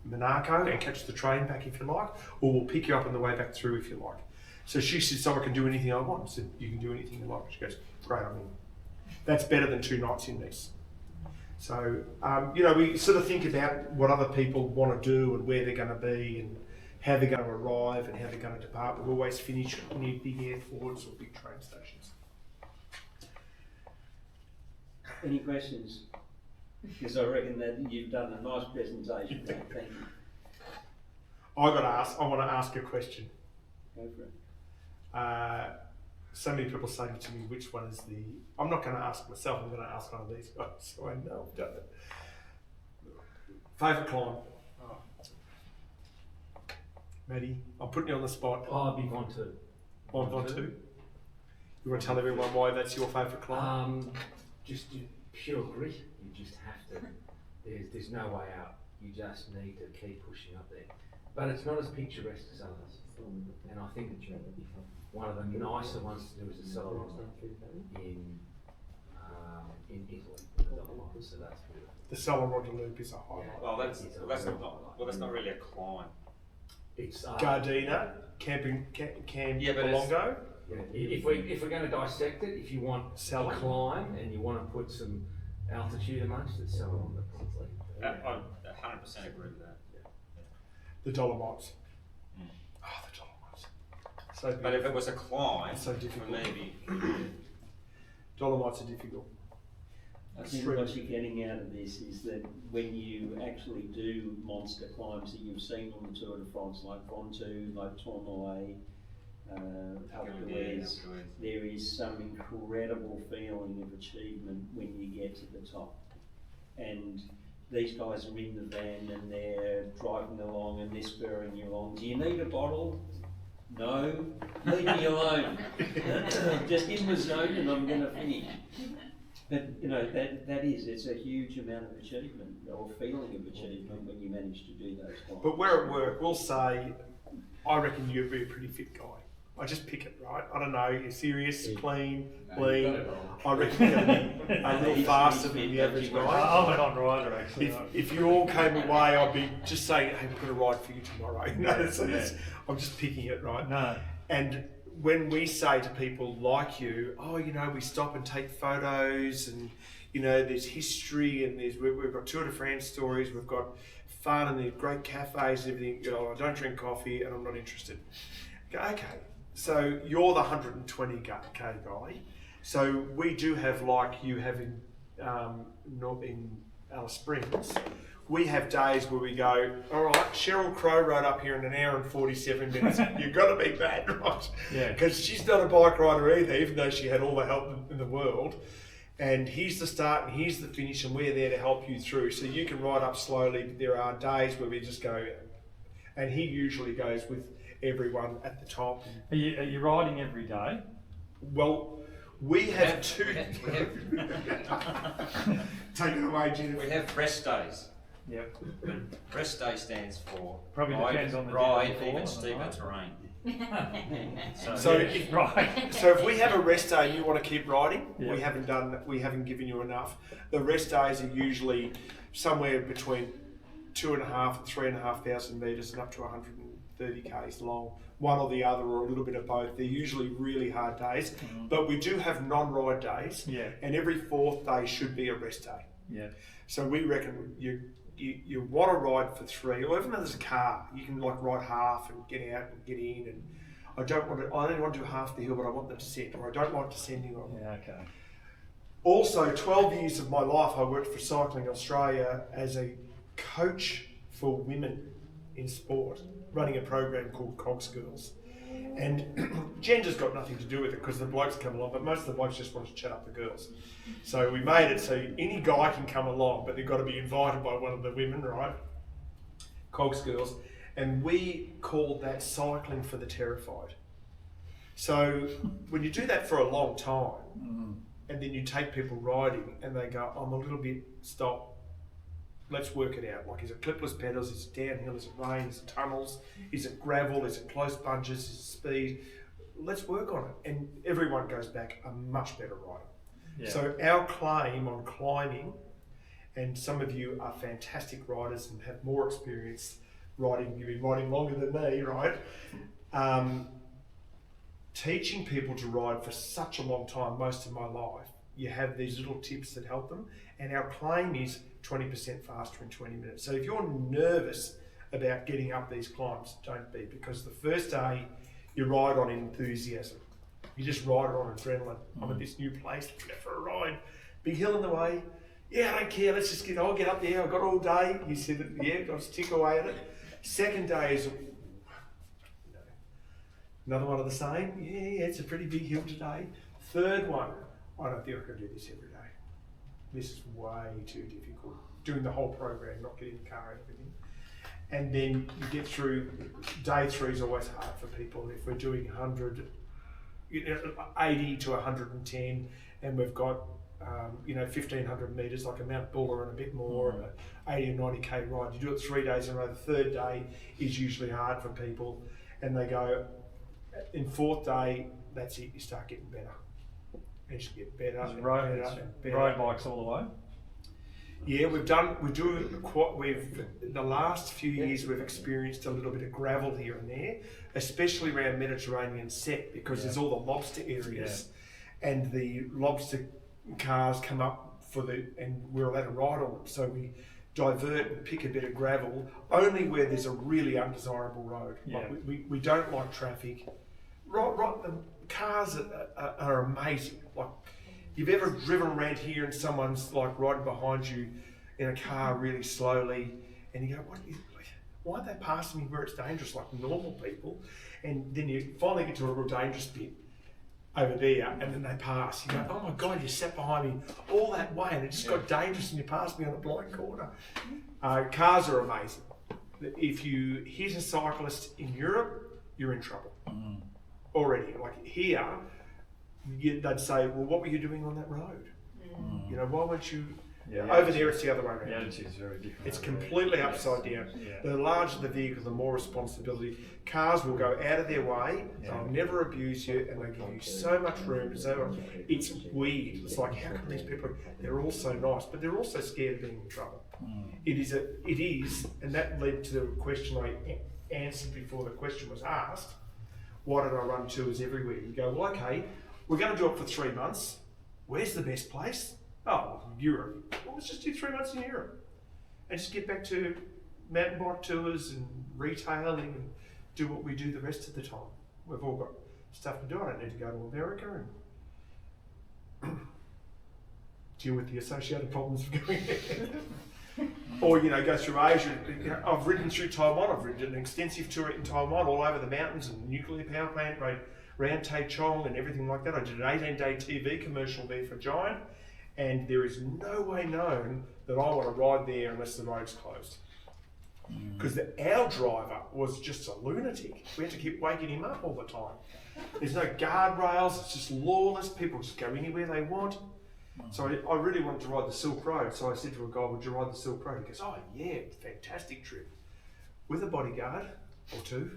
Monaco and catch the train back if you like, or we'll pick you up on the way back through if you like. So she said, so I can do anything I want. I said, you can do anything you like. She goes, great, I'm in. That's better than 2 nights in Nice. So, we sort of think about what other people want to do and where they're going to be and how they're going to arrive and how they're going to depart. We always finish near big airports or big train stations. Any questions? Because I reckon that you've done a nice presentation. Thank you. I want to ask a question. Go for it. So many people say to me, which one is the... I'm not going to ask myself, I'm going to ask one of these guys, so I know I've done it. Favourite climb? Oh. Maddie, I'm putting you on the spot. Oh, I'd be Mont Ventoux. Mont Ventoux. You want to tell everyone why that's your favourite climb? Just pure grit. You just have to. There's no way out. You just need to keep pushing up there. But it's not as picturesque as others. And I think one of the nicer ones to do is the Celeron in Italy, in the Dolomites. So that's beautiful. The Celeron Loop is a highlight. Well, that's not really a climb. It's Gardena, Camp Yeah, but Belongo. Yeah, if we're going to dissect it, if you want a climb and you want to put some altitude amongst it, Celeron probably. I 100% agree with that. The Dolomites. Oh, the Dolomites. So beautiful. But if it was a climb, It's so for difficult. me, Dolomites are difficult. I think what you're getting out of this is that when you actually do monster climbs that you've seen on the Tour de France, like Ventoux, like Tourmalet, Alpe d'Huez, there is some incredible feeling of achievement when you get to the top. And these guys are in the van and they're driving along and they're spurring you along. Do you need a bottle? No? Leave me alone. Just in the zone and I'm going to finish. But it's a huge amount of achievement or feeling of achievement when you manage to do those climbs. But we're at work, we'll say, I reckon you'd be a pretty fit guy. I just pick it, right? I don't know, you're serious, clean, lean. I reckon you're going to be a little faster than the average guy. I'm a non-rider actually. If you all came away, I'd be just saying, hey, we've got a ride for you tomorrow. I'm just picking it, right? No. And when we say to people like you, we stop and take photos and, there's history and we've got Tour de France stories, we've got fun and there's great cafes and everything, I don't drink coffee and I'm not interested. Okay, so you're the 120k guy. So we do have, like you have in Alice Springs, we have days where we go, all right, Cheryl Crow rode up here in 1 hour and 47 minutes. You've got to be bad, right? Yeah. Because she's not a bike rider either, even though she had all the help in the world. And here's the start and here's the finish and we're there to help you through. So you can ride up slowly, but there are days where we just go, and he usually goes with everyone at the top. Are you riding every day? Well, we have two. Take it away, Jennifer. we have rest days. Yep. Rest day stands for Probably depends on the ride day before, even am I steeper right? terrain. So Yeah, if, right. so if we have a rest day and you want to keep riding, Yeah. we haven't given you enough. The rest days are usually somewhere between 2,500 and 3,500 metres and up to 130 k's long. One or the other, or a little bit of both. They're usually really hard days, but we do have non-ride days, Yeah. and every 4th day should be a rest day. Yeah. So we reckon you want to ride for 3, or even if there's a car, you can like ride half and get out and get in. And I only want to do half the hill, but I want the descent, or I don't like descending on. Yeah. Okay. Also, 12 years of my life, I worked for Cycling Australia as a coach for women in sport, running a program called Cogs Girls. And gender's got nothing to do with it because the blokes come along, but most of the blokes just want to chat up the girls. So we made it so any guy can come along, but they've got to be invited by one of the women, right? Cogs girls. And we called that cycling for the terrified. So when you do that for a long time, and then you take people riding and they go, I'm a little bit, stop, let's work it out. Like, is it clipless pedals, is it downhill, is it rain, is it tunnels, is it gravel, is it close bunches, is it speed? Let's work on it. And everyone goes back a much better rider. Yeah. So our claim on climbing, and some of you are fantastic riders and have more experience riding, you've been riding longer than me, right? Teaching people to ride for such a long time, most of my life, you have these little tips that help them, and our claim is 20% faster in 20 minutes. So if you're nervous about getting up these climbs, don't be, because the first day you ride on enthusiasm. You just ride it on adrenaline. I'm at this new place, let's go for a ride. Big hill in the way. Yeah, I don't care, let's just I'll get up there, I've got all day. You said, yeah, got to tick away at it. Second day is, another one of the same. Yeah, it's a pretty big hill today. Third one, I don't think I can do this every day. This is way too difficult. Doing the whole program, not getting the car and everything. And then you get through, day 3 is always hard for people. If we're doing 80 to 110, and we've got 1,500 metres, like a Mount Buller and a bit more, and an 80 or 90k ride. You do it 3 days in a row. The third day is usually hard for people, and they go, in 4th day, that's it, you start getting better. And you get better and better and better. Road bikes all the way? Yeah, the last few years we've experienced a little bit of gravel here and there, especially around Mediterranean set, because there's all the lobster areas, and the lobster cars come up and we're allowed to ride on them. So we divert and pick a bit of gravel only where there's a really undesirable road. Yeah. Like we don't like traffic. Right, the cars are amazing. Like, you've ever driven around here and someone's like riding behind you in a car really slowly, and you go, why are they passing me where it's dangerous, like normal people? And then you finally get to a real dangerous bit over there, and then they pass. You go, oh my God, you sat behind me all that way, and it just got dangerous, and you passed me on a blind corner. Cars are amazing. If you hit a cyclist in Europe, you're in trouble already. Like here, they'd say, well, what were you doing on that road? Why weren't you... over there, it's the other way around. The attitude is very different. It's completely upside down. Yeah. The The larger the vehicle, the more responsibility. Cars will go out of their way, they'll never abuse you, and they give you so much room. It's weird. It's like, how come these people, they're all so nice, but they're also scared of being in trouble. It is, and that led to the question I answered before the question was asked. Why did I run tours everywhere? You go, well, okay, we're going to do it for 3 months. Where's the best place? Oh, Europe. Well, let's just do 3 months in Europe and just get back to mountain bike tours and retailing and do what we do the rest of the time. We've all got stuff to do. I don't need to go to America and deal with the associated problems of going there. Or, go through Asia. I've ridden through Taiwan. I've ridden an extensive tour in Taiwan, all over the mountains and nuclear power plant, around Taichung and everything like that. I did an 18-day TV commercial there for Giant, and there is no way known that I want to ride there unless the road's closed. Because our driver was just a lunatic. We had to keep waking him up all the time. There's no guardrails, it's just lawless. People just go anywhere they want. So I really wanted to ride the Silk Road. So I said to a guy, would you ride the Silk Road? He goes, oh yeah, fantastic trip. With a bodyguard or 2.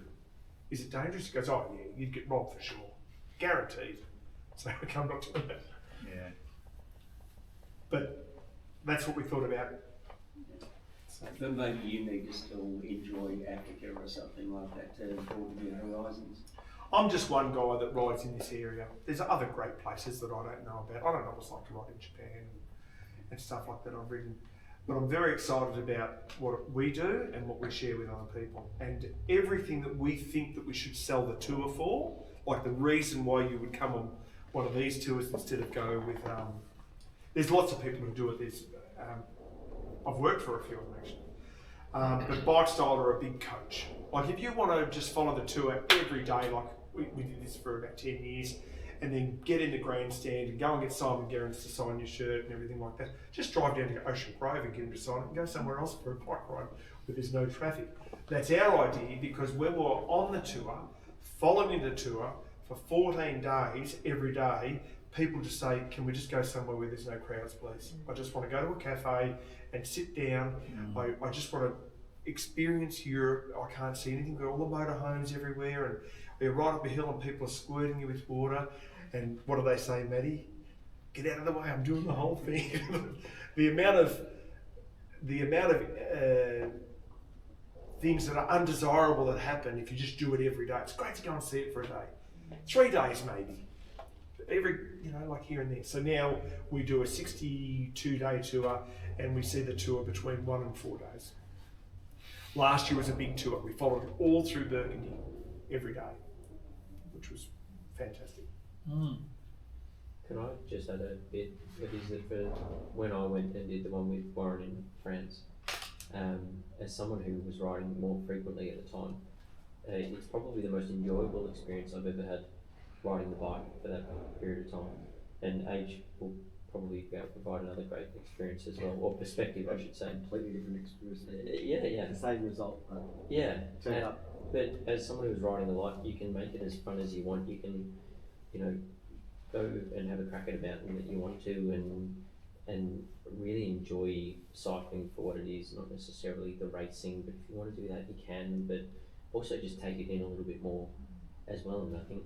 Is it dangerous? He goes, oh yeah, you'd get robbed for sure. Guaranteed. So I come up to that. Yeah. But that's what we thought about. But maybe you need to still enjoy Africa or something like that to broaden your horizons. I'm just one guy that rides in this area. There's other great places that I don't know about. I don't know what it's like to ride in Japan and stuff like that I've ridden. But I'm very excited about what we do and what we share with other people. And everything that we think that we should sell the tour for, like the reason why you would come on one of these tours instead of go with... there's lots of people who do it. I've worked for a few of them actually. But bike style are a big coach. Like if you want to just follow the tour every day, like we did this for about 10 years, and then get in the grandstand and go and get Simon Gerrans to sign your shirt and everything like that. Just drive down to Ocean Grove and get him to sign it and go somewhere else for a bike ride where there's no traffic. That's our idea, because when we're on the tour, following the tour for 14 days, every day, people just say, can we just go somewhere where there's no crowds, please? I just want to go to a cafe and sit down. I just want to experience Europe. I can't see anything. There are all the motorhomes everywhere, and you're right up a hill and people are squirting you with water. And what do they say, Maddie? Get out of the way, I'm doing the whole thing. the amount of things that are undesirable that happen if you just do it every day. It's great to go and see it for a day. 3 days maybe. Every, like here and there. So now we do a 62-day tour, and we see the tour between 1 and 4 days. Last year was a big tour. We followed it all through Burgundy every day, which was fantastic. Can I just add a bit? What is it for when I went and did the one with Warren in France? As someone who was riding more frequently at the time, it's probably the most enjoyable experience I've ever had riding the bike for that period of time. And age will probably be able to provide another great experience as well, or perspective, I should say. Completely different experience. Yeah. The same result. Yeah. Turn up. But as someone who's riding the bike, you can make it as fun as you want. You can, go and have a crack at a mountain that you want to, and really enjoy cycling for what it is, not necessarily the racing, but if you want to do that, you can, but also just take it in a little bit more as well. And I think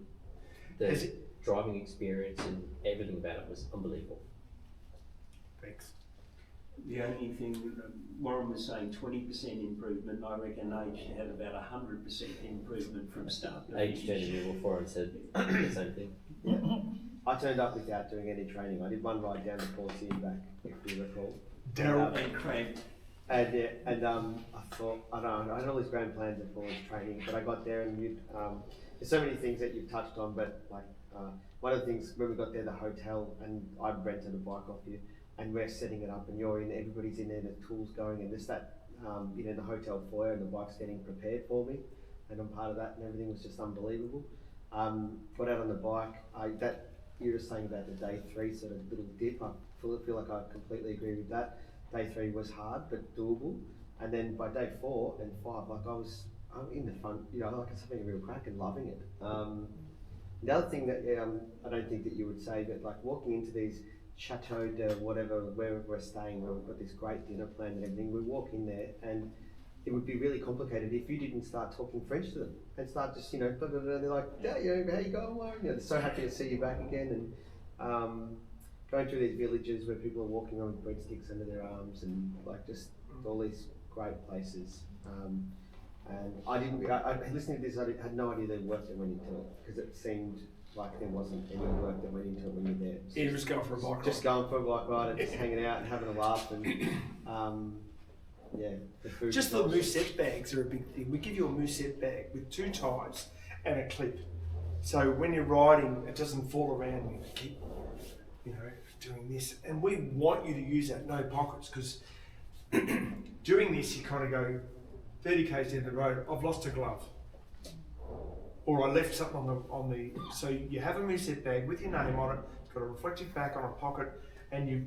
the driving experience and everything about it was unbelievable. Thanks. The only thing, Warren was saying 20% improvement, I reckon Age had about 100% improvement from start to Age finish. turned to me before and said the same thing. Yeah. I turned up without doing any training. I did one ride down to Portsea and back, if you recall. Daryl. And cramped. And I thought, I don't know, I had all these grand plans of forward training, but I got there and there's so many things that you've touched on, but one of the things when we got there, the hotel, and I rented a bike off you, and we're setting it up, and you're in, everybody's in there, the tools going, and there's that, the hotel foyer, and the bike's getting prepared for me, and I'm part of that, and everything was just unbelievable. Got out on the bike, that you were saying about the day 3 sort of little dip, I feel like I completely agree with that. Day 3 was hard, but doable, and then by day 4 and 5, I'm in the front, I was having a real crack and loving it. The other thing that I don't think that you would say, but like walking into these chateau de whatever, wherever we're staying, where we've got this great dinner plan and everything, we walk in there and it would be really complicated if you didn't start talking French to them and start just, blah, blah, blah, and they're like, yeah, how you going, Warren? They're so happy to see you back again, and going through these villages where people are walking on with breadsticks under their arms, and like just all these great places. And I listening to this, I had no idea the work that went into it, because it seemed like there wasn't any work that went into it when you're there. Yeah, just going for a bike ride. Just going for a bike ride and just hanging out and having a laugh, and the food. Just the musette bags are a big thing. We give you a musette bag with 2 ties and a clip. So when you're riding, it doesn't fall around you. Keep, doing this. And we want you to use that no pockets, because doing this, you kind of go 30 k's down the road, I've lost a glove. Or I left something on the so you have a musette bag with your name on it, it's got a reflective back on a pocket, and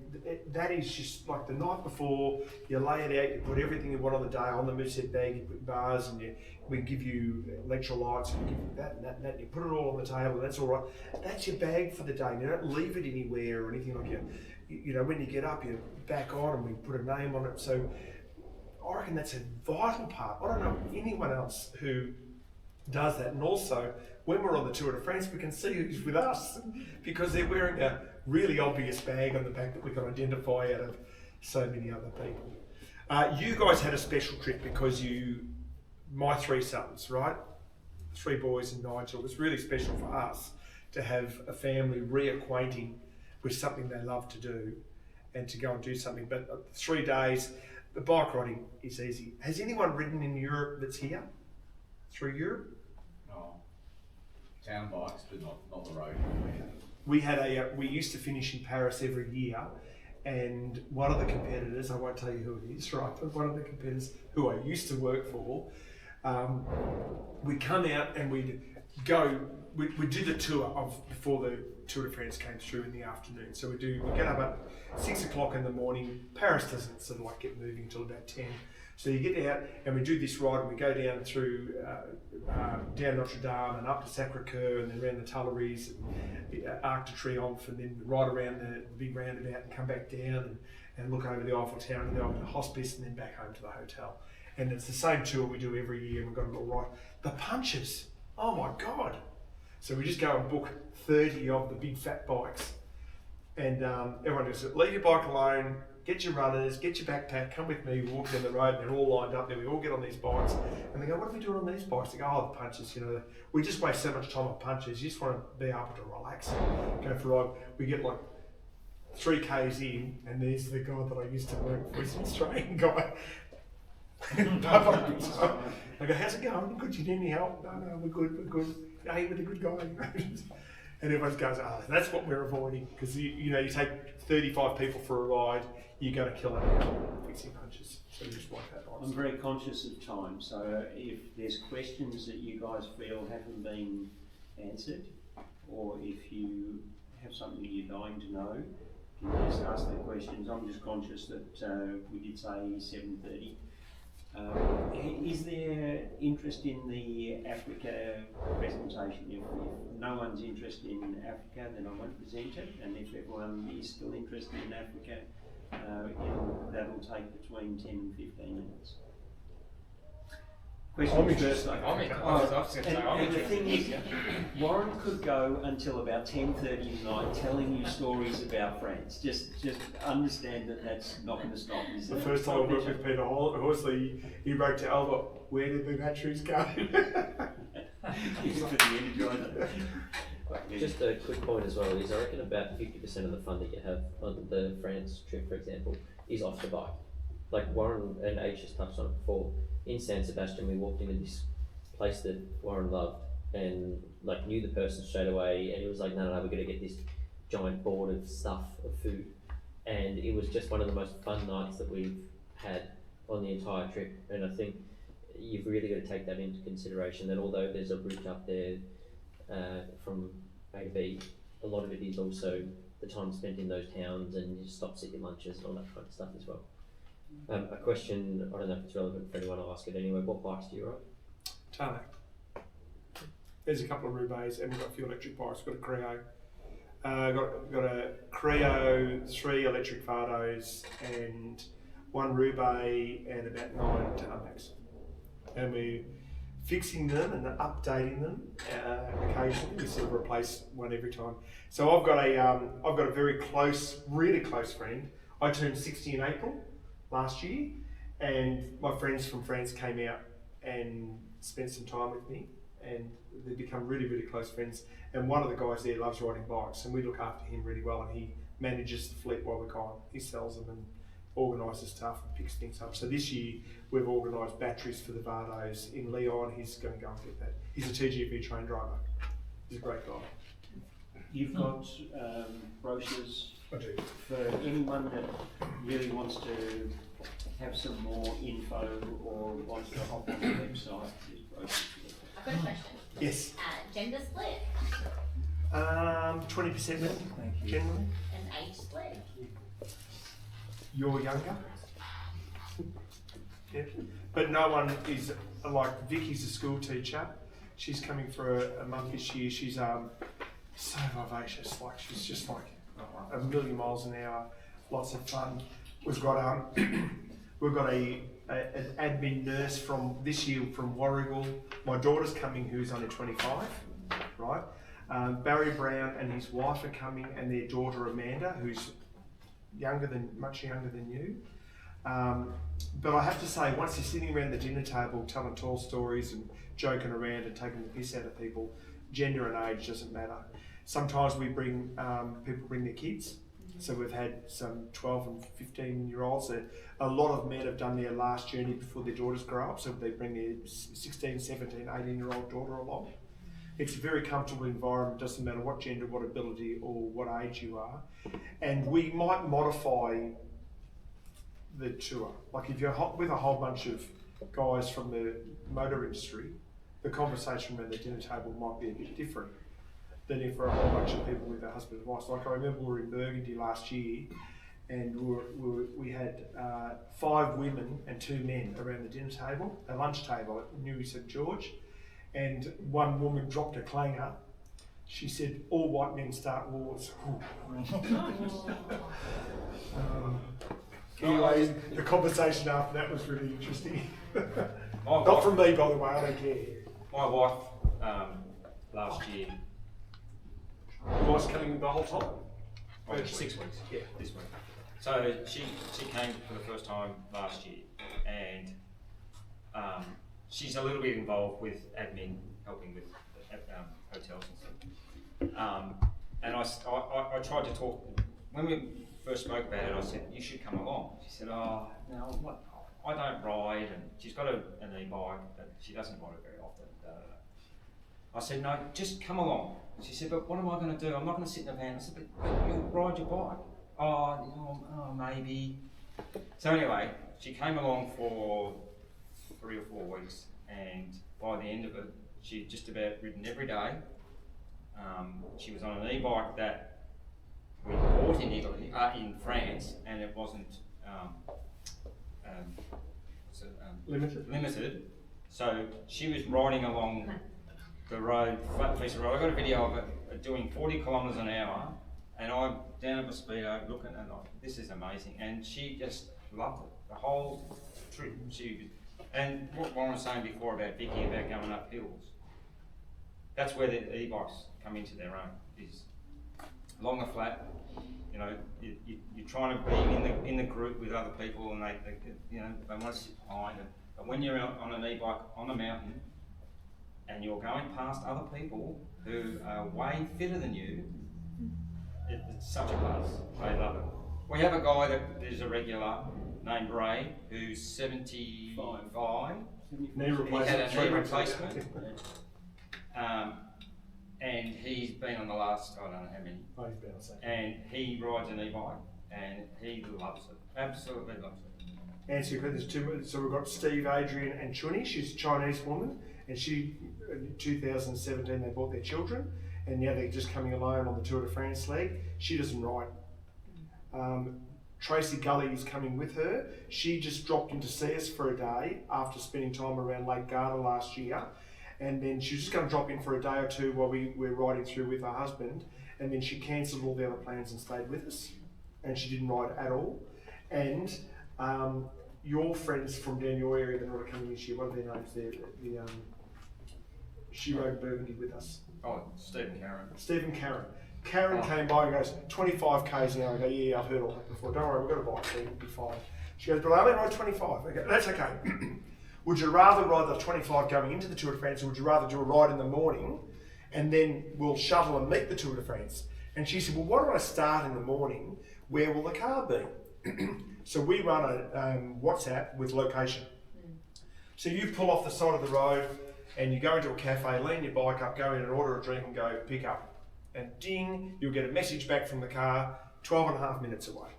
that is just like the night before, you lay it out, you put everything you want on the day on the musette bag, you put bars, and we give you electrolytes, and we give you that and that and that, and you put it all on the table, and that's all right. That's your bag for the day, and you don't leave it anywhere or anything like that. When you get up, you back on and we put a name on it. So I reckon that's a vital part. I don't know anyone else who does that. And also, when we're on the Tour de France, we can see who's with us, because they're wearing a really obvious bag on the back that we can identify out of so many other people. You guys had a special trip because my 3 sons, right? 3 boys and Nigel. It was really special for us to have a family reacquainting with something they love to do and to go and do something. But 3 days, the bike riding is easy. Has anyone ridden in Europe that's here? Through Europe? No. Town bikes, but not the road. We used to finish in Paris every year, and one of the competitors, I won't tell you who it is, right, but one of the competitors who I used to work for, we'd come out and we'd go we do the tour before the Tour de France came through in the afternoon. So we get up at 6 o'clock in the morning. Paris doesn't sort of like get moving until about 10. So you get out and we do this ride and we go down through down Notre Dame and up to Sacré-Cœur and then around the Tuileries, Arc de Triomphe, and then right around the big roundabout and come back down and look over the Eiffel Tower and the hospice and then back home to the hotel. And it's the same tour we do every year, and we've got a little ride. The punches, oh my God. So we just go and book 30 of the big fat bikes. And everyone does it. Leave your bike alone, get your runners, get your backpack, come with me, walk down the road, and they're all lined up. Then we all get on these bikes. And they go, what are we doing on these bikes? They go, oh, the punches, we just waste so much time on punches. You just want to be able to relax, go for a ride. We get like 3 Ks in, and there's the guy that I used to work for, he's an Australian guy. I go, how's it going? Good, you need any help? No, we're good. Hey, we're the good guy. And everyone goes, that's what we're avoiding. Because you take 35 people for a ride, you're going to kill it fixing punches. So you just want that right. I'm very conscious of time, so if there's questions that you guys feel haven't been answered, or if you have something you're dying to know, you can just ask the questions. I'm just conscious that we did say 7:30. Is there interest in the Africa presentation? If no one's interested in Africa, then I won't present it. And if everyone is still interested in Africa, that'll take between 10 and 15 minutes. Questions first. And the thing is, Warren could go until about 10:30 tonight telling you stories about France. Just understand that that's not going to stop. The first time I worked with Peter Horsley, he wrote to Albert, where did the batteries go? Just a quick point as well is I reckon about 50% of the fun that you have on the France trip, for example, is off the bike. Like Warren and H just touched on it before. In San Sebastian, we walked into this place that Warren loved and like knew the person straight away, and he was like, no, we're going to get this giant board of stuff, of food. And it was just one of the most fun nights that we've had on the entire trip. And I think you've really got to take that into consideration, that although there's a route up there from A to B, a lot of it is also the time spent in those towns and you stops at your lunches and all that kind of stuff as well. A question, I don't know if it's relevant for anyone, I'll ask it anyway. What bikes do you ride? Tarmac. There's a couple of Roubaix and we've got a few electric bikes. Got a Creo. Got a Creo, 3 electric Vardos and 1 Roubaix and about 9 Tarmacs. And we're fixing them and updating them occasionally. We sort of replace one every time. So I've got a very close, really close friend. I turned 60 in April last year, and my friends from France came out and spent some time with me, and they've become really, really close friends. And one of the guys there loves riding bikes, and we look after him really well, and he manages the fleet while we're gone. He sells them and organises stuff and picks things up. So this year we've organised batteries for the Vardos in Lyon. He's going to go and get that. He's a TGV train driver. He's a great guy. You've got brochures for anyone that really wants to have some more info or wants to hop on the website. I've got a question. Yes. Gender split 20% men, generally. and age split. You're younger. Yeah. But no one is, like Vicky's a school teacher. She's coming for a month this year. She's so vivacious. Like she's just like a million miles an hour. Lots of fun. We've got an admin nurse from this year from Warrigal. My daughter's coming, who's only 25, right? Barry Brown and his wife are coming, and their daughter Amanda, who's much younger than you. But I have to say, once you're sitting around the dinner table telling tall stories and joking around and taking the piss out of people, gender and age doesn't matter. Sometimes we bring people bring their kids. So we've had some 12 and 15-year-olds. A lot of men have done their last journey before their daughters grow up, so they bring their 16, 17, 18-year-old daughter along. It's a very comfortable environment, doesn't matter what gender, what ability or what age you are. And we might modify the tour. Like if you're with a whole bunch of guys from the motor industry, the conversation around the dinner table might be a bit different. than if for a whole bunch of people with their husband and wife. Like I remember we were in Burgundy last year, and we had 5 women and 2 men around the dinner table, a lunch table at New St George, and one woman dropped a clanger. She said, "All white men start wars." Anyway, the conversation after that was really interesting. Not from me, by the way, I don't care. My wife, last year, Your wife's coming the whole time? oh, 6 weeks, Yeah. this week. So she came for the first time last year, and she's a little bit involved with admin, helping with hotels and stuff. And I tried to talk, when we first spoke about it, I said, "You should come along." She said, "Oh, no, what? I don't ride," and she's got an e-bike, but she doesn't ride it very often. I said, "No, just come along." She said, "But what am I going to do? I'm not going to sit in a van." I said, "But you'll ride your bike." Oh, maybe. So anyway, she came along for 3 or 4 weeks, and by the end of it, she'd just about ridden every day. She was on an e-bike that we bought in Italy, in France, and it wasn't limited. So she was riding along the road, flat piece of road. I got a video of it doing 40 kilometres an hour, and I'm down at the speedo looking and like, this is amazing. And she just loved it, the whole trip. And what Warren was saying before about Vicky about going up hills, that's where the e-bikes come into their own. Is longer flat. You know, you're trying to be in the group with other people, and they want to sit behind it. But when you're on an e-bike on a mountain, and you're going past other people who are way fitter than you, it's such a buzz. They love it. We have a guy that is a regular named Ray, who's 75. Knee replacement. He had a knee replacement. And he's been on the last, I don't know how many. Oh, he's been on the same. And he rides an e-bike, and he loves it. Absolutely loves it. Answer your question. So we've got Steve, Adrian, and Chuni. She's a Chinese woman, and she, in 2017, they bought their children, and now they're just coming alone on the Tour de France leg. She doesn't ride. Tracy Gully is coming with her. She just dropped in to see us for a day after spending time around Lake Garda last year. And then she was just going to drop in for a day or two while we were riding through with her husband. And then she cancelled all the other plans and stayed with us. And she didn't ride at all. And your friends from down your area that are coming this year, what are their names there? She rode Burgundy with us. Oh, Steve and Karen. Steve and Karen. Karen came by and goes, 25 k's an hour. I go, yeah, I've heard all that before. Don't worry, we've got a bike, so it'll be fine. She goes, but I only ride 25. I go, that's okay. Would you rather ride the 25 going into the Tour de France, or would you rather do a ride in the morning and then we'll shuttle and meet the Tour de France? And she said, well, why don't I start in the morning? Where will the car be? So we run a WhatsApp with location. So you pull off the side of the road and you go into a cafe, lean your bike up, go in and order a drink and go pick up. And ding, you'll get a message back from the car 12 and a half minutes away.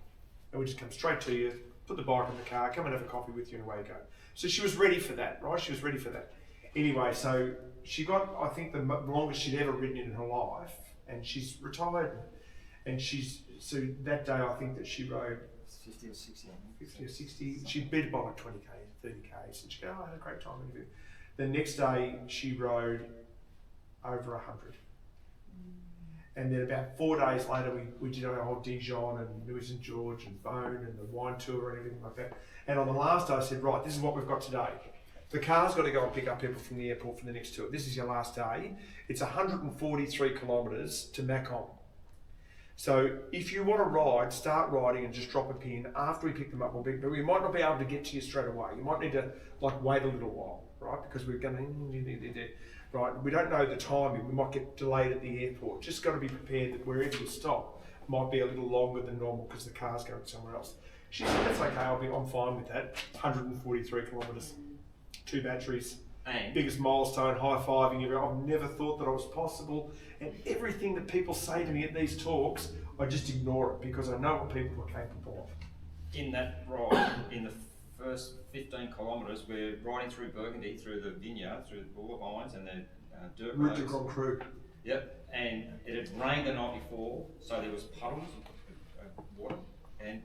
And we just come straight to you, put the bike in the car, come and have a coffee with you and away you go. So she was ready for that, right? She was ready for that. Anyway, so she got, I think, the longest she'd ever ridden in her life, and she's retired. And so that day I think that she rode 50 or 60. 50 or 60, she beat it by like 20 k, 30 k's, and she go, oh, I had a great time. The next day she rode over 100. And then about 4 days later, we did our whole Dijon and Louis St George and Bone and the wine tour and everything like that. And on the last day, I said, right, this is what we've got today. The car's got to go and pick up people from the airport for the next tour. This is your last day. It's 143 kilometres to Macon. So if you want to ride, start riding and just drop a pin. After we pick them up, but we might not be able to get to you straight away. You might need to wait a little while, right? Because we're going to, right? We don't know the timing. We might get delayed at the airport. Just got to be prepared that wherever you stop might be a little longer than normal because the car's going somewhere else. She said, that's okay, I'm fine with that. 143 kilometres, 2 batteries. And biggest milestone, high-fiving everyone. I've never thought that it was possible. And everything that people say to me at these talks, I just ignore it because I know what people are capable of. in that ride, in the first 15 kilometres, we're riding through Burgundy, through the vineyard, through all the vines and the dirt Route roads. de Grand Cru. Yep, and it had rained the night before, so there was puddles of water, and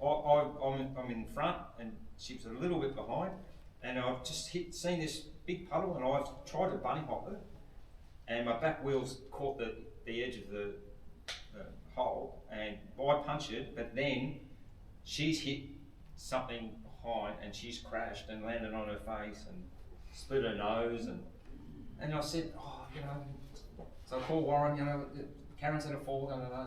I'm in front, and she was a little bit behind, and I've just seen this big puddle, and I've tried to bunny hop it, and my back wheels caught the edge of the hole, and I punched it, but then she's hit something behind, and she's crashed and landed on her face and split her nose, and I said, oh, you know, so I called Warren, you know, Karen's had a fall, da, da, da.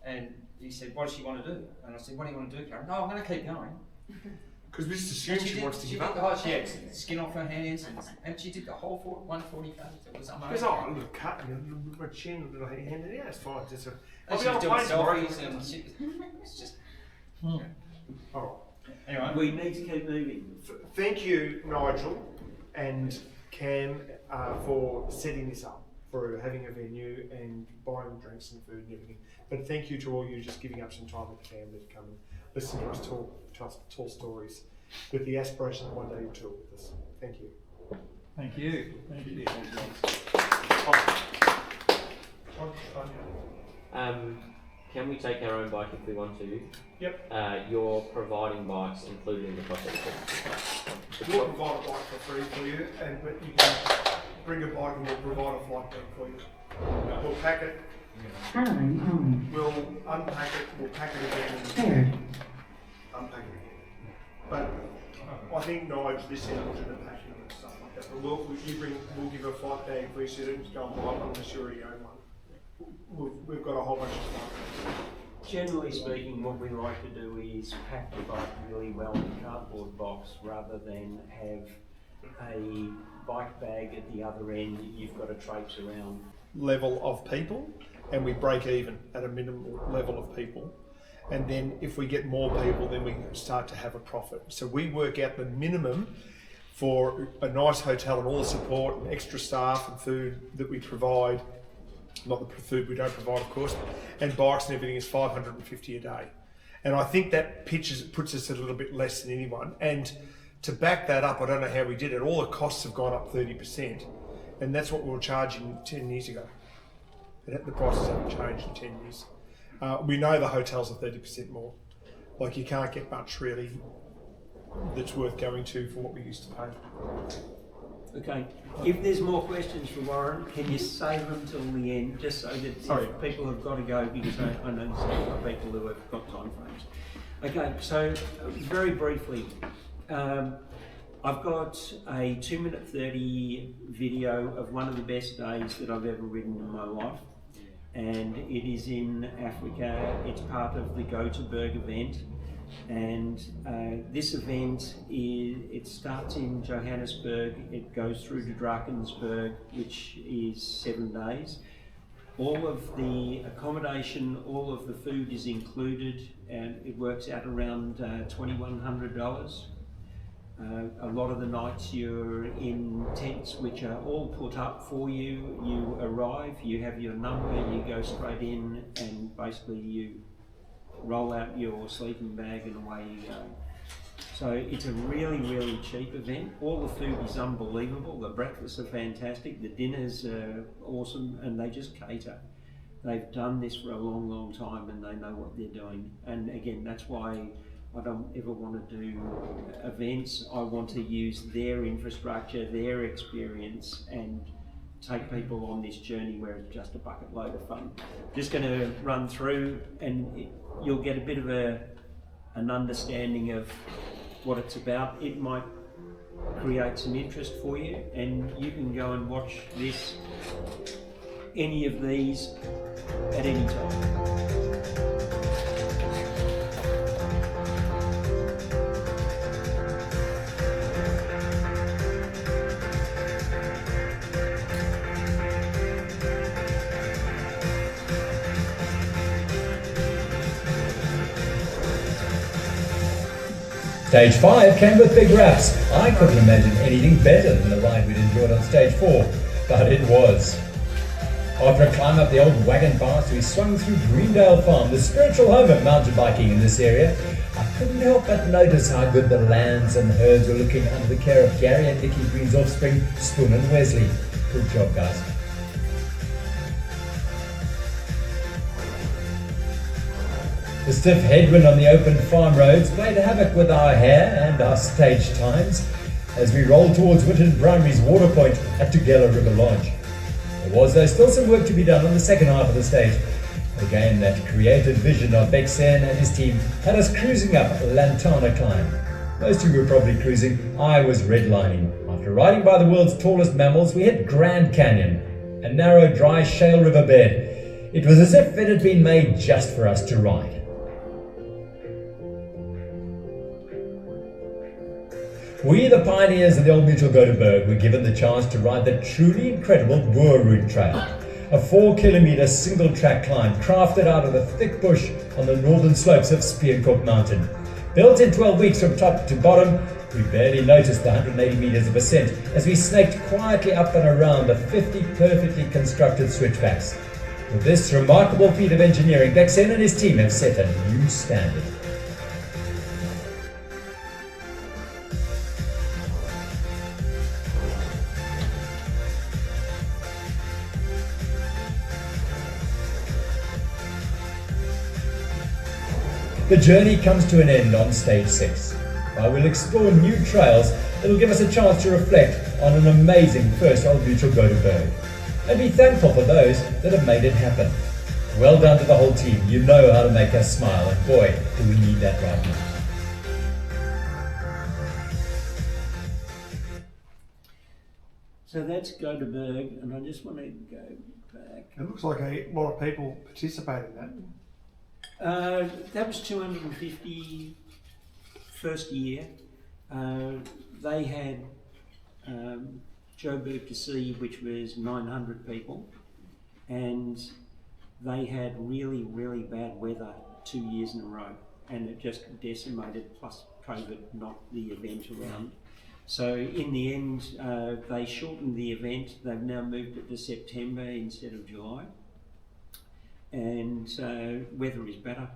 And he said, what does she want to do? And I said, what do you want to do, Karen? No, I'm going to keep going. Because we just assume she wants to give up. Oh, she had skin off her hands, and she did the whole 140 cut. It was amazing. Because a little cut, a chin, a little hand, yeah, it's fine. Just a, and she was doing selfies, and it's just. All right. Anyway, We need to keep moving. Thank you, Nigel and Cam, for setting this up, for having a venue and buying drinks and food and everything. But thank you to all you just giving up some time with the family to come and listen to us tell stories, with the aspiration that one day you'll tour with us. Thank you. Thank you. Thank you. Can we take our own bike if we want to? Yep. You're providing bikes including the cost of the We'll provide a bike for free for you, but you can bring a bike and we'll provide a flight deck for you. We'll pack it. We'll unpack it. We'll pack it again. Unpack it again. But I think Nigel this end will do the packing and stuff like that. But we'll give a flight bag for you so you don't just go and buy one unless you already own one. We've got a whole bunch of stuff. Generally speaking, what we like to do is pack the bike really well in a cardboard box rather than have a bike bag at the other end that you've got to traipse around. Level of people, and we break even at a minimal level of people. And then if we get more people, then we start to have a profit. So we work out the minimum for a nice hotel and all the support and extra staff and food that we provide. Not the food we don't provide, of course, and bikes and everything is $550 a day. And I think that puts us at a little bit less than anyone. And to back that up, I don't know how we did it. All the costs have gone up 30%. And that's what we were charging 10 years ago. The prices haven't changed in 10 years. We know the hotels are 30% more. Like, you can't get much really that's worth going to for what we used to pay. Okay, if there's more questions for Warren, can you save them till the end, just so that if people have got to go, because I know there's a lot of people who have got time frames. Okay, so very briefly, I've got a 2-minute 30 video of one of the best days that I've ever ridden in my life, and it is in Africa. It's part of the Go to Berg event. And this event, it starts in Johannesburg, it goes through to Drakensberg, which is 7 days. All of the accommodation, all of the food is included, and it works out around $2,100. A lot of the nights you're in tents which are all put up for you. You arrive, you have your number, you go straight in, and basically you roll out your sleeping bag and away you go. So it's a really, really cheap event. All the food is unbelievable. The breakfasts are fantastic. The dinners are awesome, and they just cater. They've done this for a long, long time, and they know what they're doing. And again, that's why I don't ever want to do events. I want to use their infrastructure, their experience, and take people on this journey where it's just a bucket load of fun. Just going to run through, and you'll get a bit of an understanding of what it's about. It might create some interest for you, and you can go and watch this, any of these, at any time. Stage 5 came with big raps. I couldn't imagine anything better than the ride we'd enjoyed on Stage 4, but it was. After a climb up the old wagon path, we swung through Greendale Farm, the spiritual home of mountain biking in this area. I couldn't help but notice how good the lands and herds were looking under the care of Gary and Nicky Green's offspring, Spoon and Wesley. Good job, guys. The stiff headwind on the open farm roads played havoc with our hair and our stage times as we rolled towards Whitton Primary's water point at Tugela River Lodge. There was, though, still some work to be done on the second half of the stage. Again, that creative vision of Bexen and his team had us cruising up Lantana Climb. Most of you were probably cruising, I was redlining. After riding by the world's tallest mammals, we hit Grand Canyon, a narrow, dry shale river bed. It was as if it had been made just for us to ride. We, the pioneers of the Old Mutual Gothenburg, were given the chance to ride the truly incredible Boer Route Trail, a 4-kilometre single-track climb crafted out of the thick bush on the northern slopes of Spierkop Mountain. Built in 12 weeks from top to bottom, we barely noticed the 180 metres of ascent as we snaked quietly up and around the 50 perfectly constructed switchbacks. With this remarkable feat of engineering, Bexen and his team have set a new standard. The journey comes to an end on stage 6. While we'll explore new trails, it'll give us a chance to reflect on an amazing first Old Mutual Gothenburg and be thankful for those that have made it happen. Well done to the whole team. You know how to make us smile, and boy, do we need that right now. So that's Gothenburg, and I just want to go back. It looks like a lot of people participate in that. That was 250 first year. They had Joburg to Sea, which was 900 people, and they had really, really bad weather 2 years in a row, and it just decimated, plus COVID knocked the event around. So in the end, they shortened the event. They've now moved it to September instead of July. And weather is better.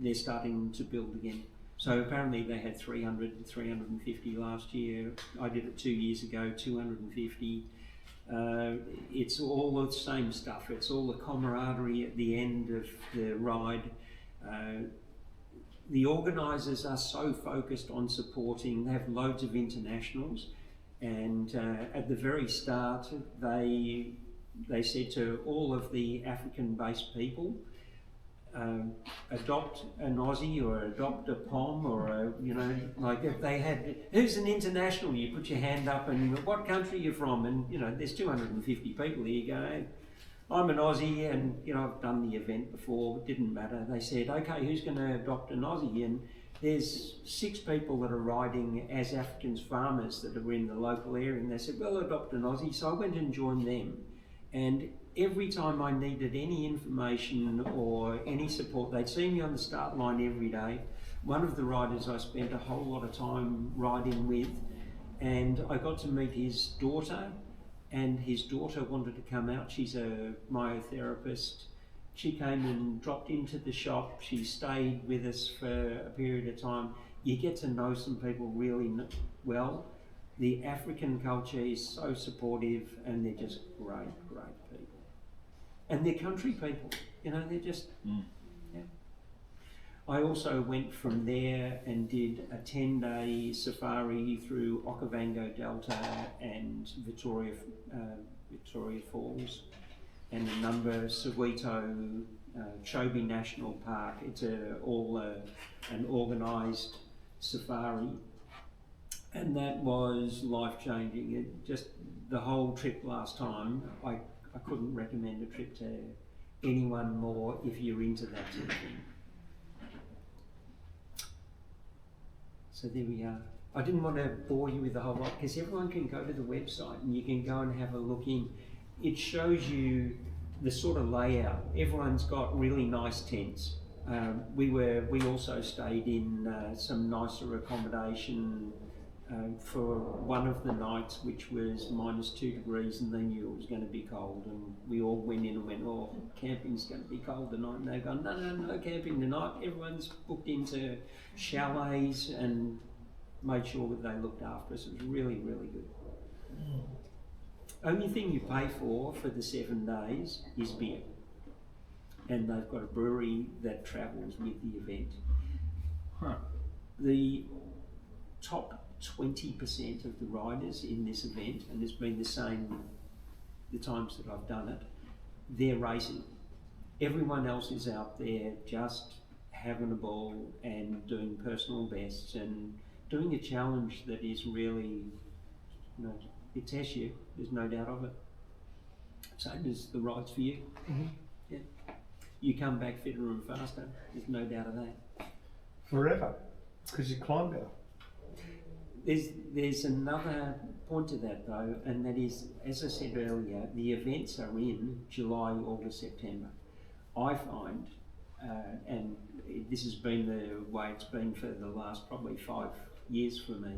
They're starting to build again. So apparently they had 300, 350 last year. I did it 2 years ago, 250. It's all the same stuff. It's all the camaraderie at the end of the ride. The organisers are so focused on supporting. They have loads of internationals, and at the very start they said to all of the African-based people, adopt an Aussie or adopt a POM or like if they had, who's an international, you put your hand up and what country you're from, and there's 250 people here, you go, hey, I'm an Aussie and I've done the event before, it didn't matter. They said, okay, who's going to adopt an Aussie? And there's 6 people that are riding as Africans farmers that are in the local area, and they said, well, adopt an Aussie. So I went and joined them. And every time I needed any information or any support, they'd see me on the start line every day. One of the riders I spent a whole lot of time riding with, and I got to meet his daughter, and his daughter wanted to come out. She's a myotherapist. She came and dropped into the shop. She stayed with us for a period of time. You get to know some people really well. The African culture is so supportive, and they're just great, great people. And they're country people, they're just, yeah. I also went from there and did a 10-day safari through Okavango Delta and Victoria Falls, and a number of Soweto, Chobe National Park. It's an organised safari. And that was life-changing. It just, the whole trip last time, I couldn't recommend a trip to anyone more if you're into that sort of thing. So there we are. I didn't want to bore you with the whole lot, because everyone can go to the website and you can go and have a look in. It shows you the sort of layout. Everyone's got really nice tents. We also stayed in some nicer accommodation for one of the nights, which was -2 degrees, and they knew it was going to be cold, and we all went in and went, oh, camping's going to be cold tonight, and they've gone, no camping tonight. Everyone's booked into chalets and made sure that they looked after us. It was really, really good. Only thing you pay for the 7 days is beer. and they've got a brewery that travels with the event. Huh. The top 20% of the riders in this event, and it's been the same the times that I've done it, they're racing. Everyone else is out there just having a ball and doing personal bests and doing a challenge that is really, you know, it tests you, there's no doubt of it. Same as the rides for you. Mhm. Yeah. You come back fitter and faster, there's no doubt of that. Forever, because you climb better. There's another point to that though, and that is, as I said earlier, the events are in July, August, September. I find, and this has been the way it's been for the last probably 5 years for me,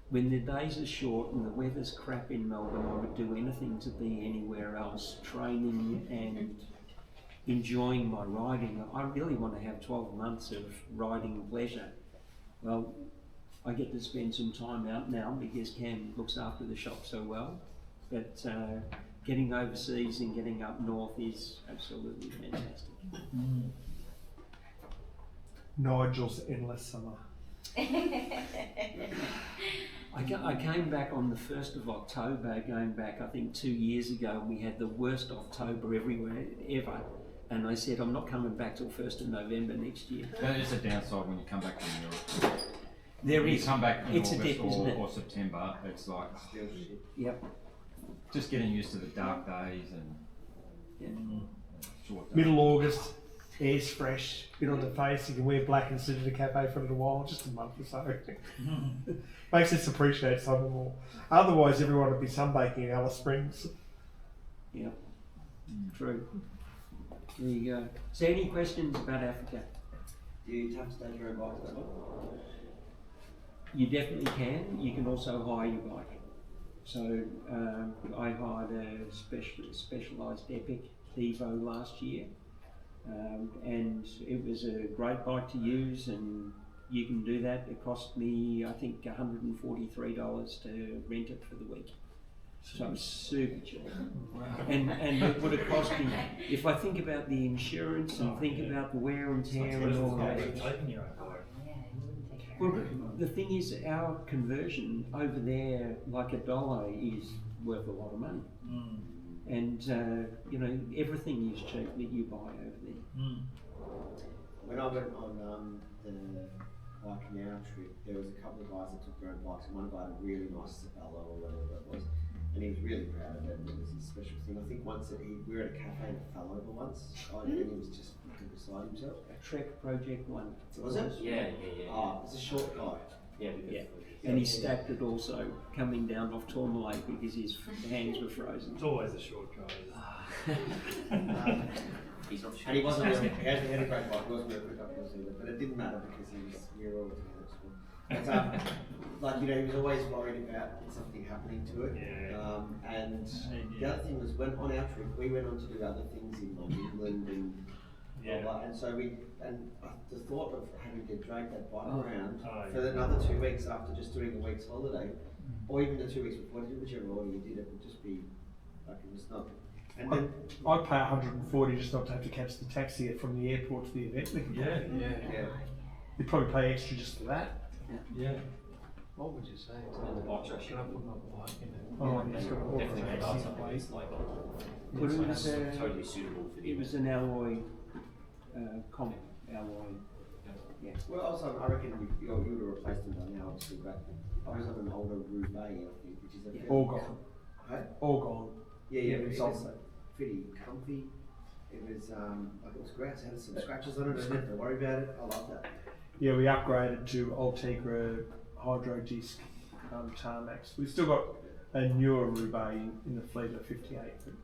when the days are short and the weather's crap in Melbourne, I would do anything to be anywhere else, training and enjoying my riding. I really want to have 12 months of riding pleasure. Well, I get to spend some time out now because Cam looks after the shop so well, but getting overseas and getting up north is absolutely fantastic. Nigel's endless summer. I came back on the 1st of October, going back I think 2 years ago. We had the worst October everywhere ever, and I said I'm not coming back till 1st of November next year. That is a downside when you come back from Europe. There When is. you come back in It's a August dip, isn't it? or September, it's like Still shit. Yep. just getting used to the dark days and Yeah. short days. Middle August, air's fresh, bit on the face, you can wear black and sit at a cafe for a little while, just a month or so. Makes us appreciate summer more. Otherwise, everyone would be sunbaking in Alice Springs. Yep. True. There you go. So any questions about Africa? Do you have to take your own bike as well? You definitely can. You can also hire your bike. So I hired a specialised Epic Evo last year, and it was a great bike to use, and you can do that. It cost me, I think, $143 to rent it for the week. So it was super cheap. And it would have cost me, if I think about the insurance and think about the wear and tear and all that. Well, the thing is, our conversion over there, like $1, is worth a lot of money. And, you know, everything is cheap that you buy over there. When I went on the bikeNOW trip, there was a couple of guys that took their own bikes, and one guy had a really nice Sabella or whatever it was, and he was really proud of it, and it was his special thing. I think once that we were at a cafe and it fell over once, and he was just looking beside himself. A Trek Project 1. Was it? Yeah. Oh, it's a short guy. Yeah. Yeah. And he stacked it also coming down off Tourmaline because his hands were frozen. It's always a short guy. He's not And he wasn't really, he had a great bike, he wasn't very quick up either, but it didn't matter because we were all together at school. But, like, you know, he was always worried about something happening to it. Yeah. And the other thing was, when on our trip, we went on to do other things in like England and blah, blah, and so the thought of having to drag that bike around for another 2 weeks after just doing a week's holiday, or even the 2 weeks before, whichever order you did, it would just be, like, it was not. And then I'd pay $140 just not to have to catch the taxi from the airport to the event. Yeah. You'd probably pay extra just for that. Yeah. What would you say? Should I put my bike in it? Oh, yeah, it's got all Definitely the made taxi something place. that's like But it was, totally suitable for the it was an alloy, comic alloy. Yeah. well, also, I reckon you would have replaced them by now, obviously, but I was on an older Roubaix, I think, which is a fairly- All gone. Hey? All gone. Yeah, Yeah, it it's was all- pretty comfy. It was like, it was great. It had some scratches on it. I didn't have to worry about it. I love that. Yeah, we upgraded to Ultegra Hydro Disc tarmacs. We've still got a newer Roubaix in the fleet of 58, but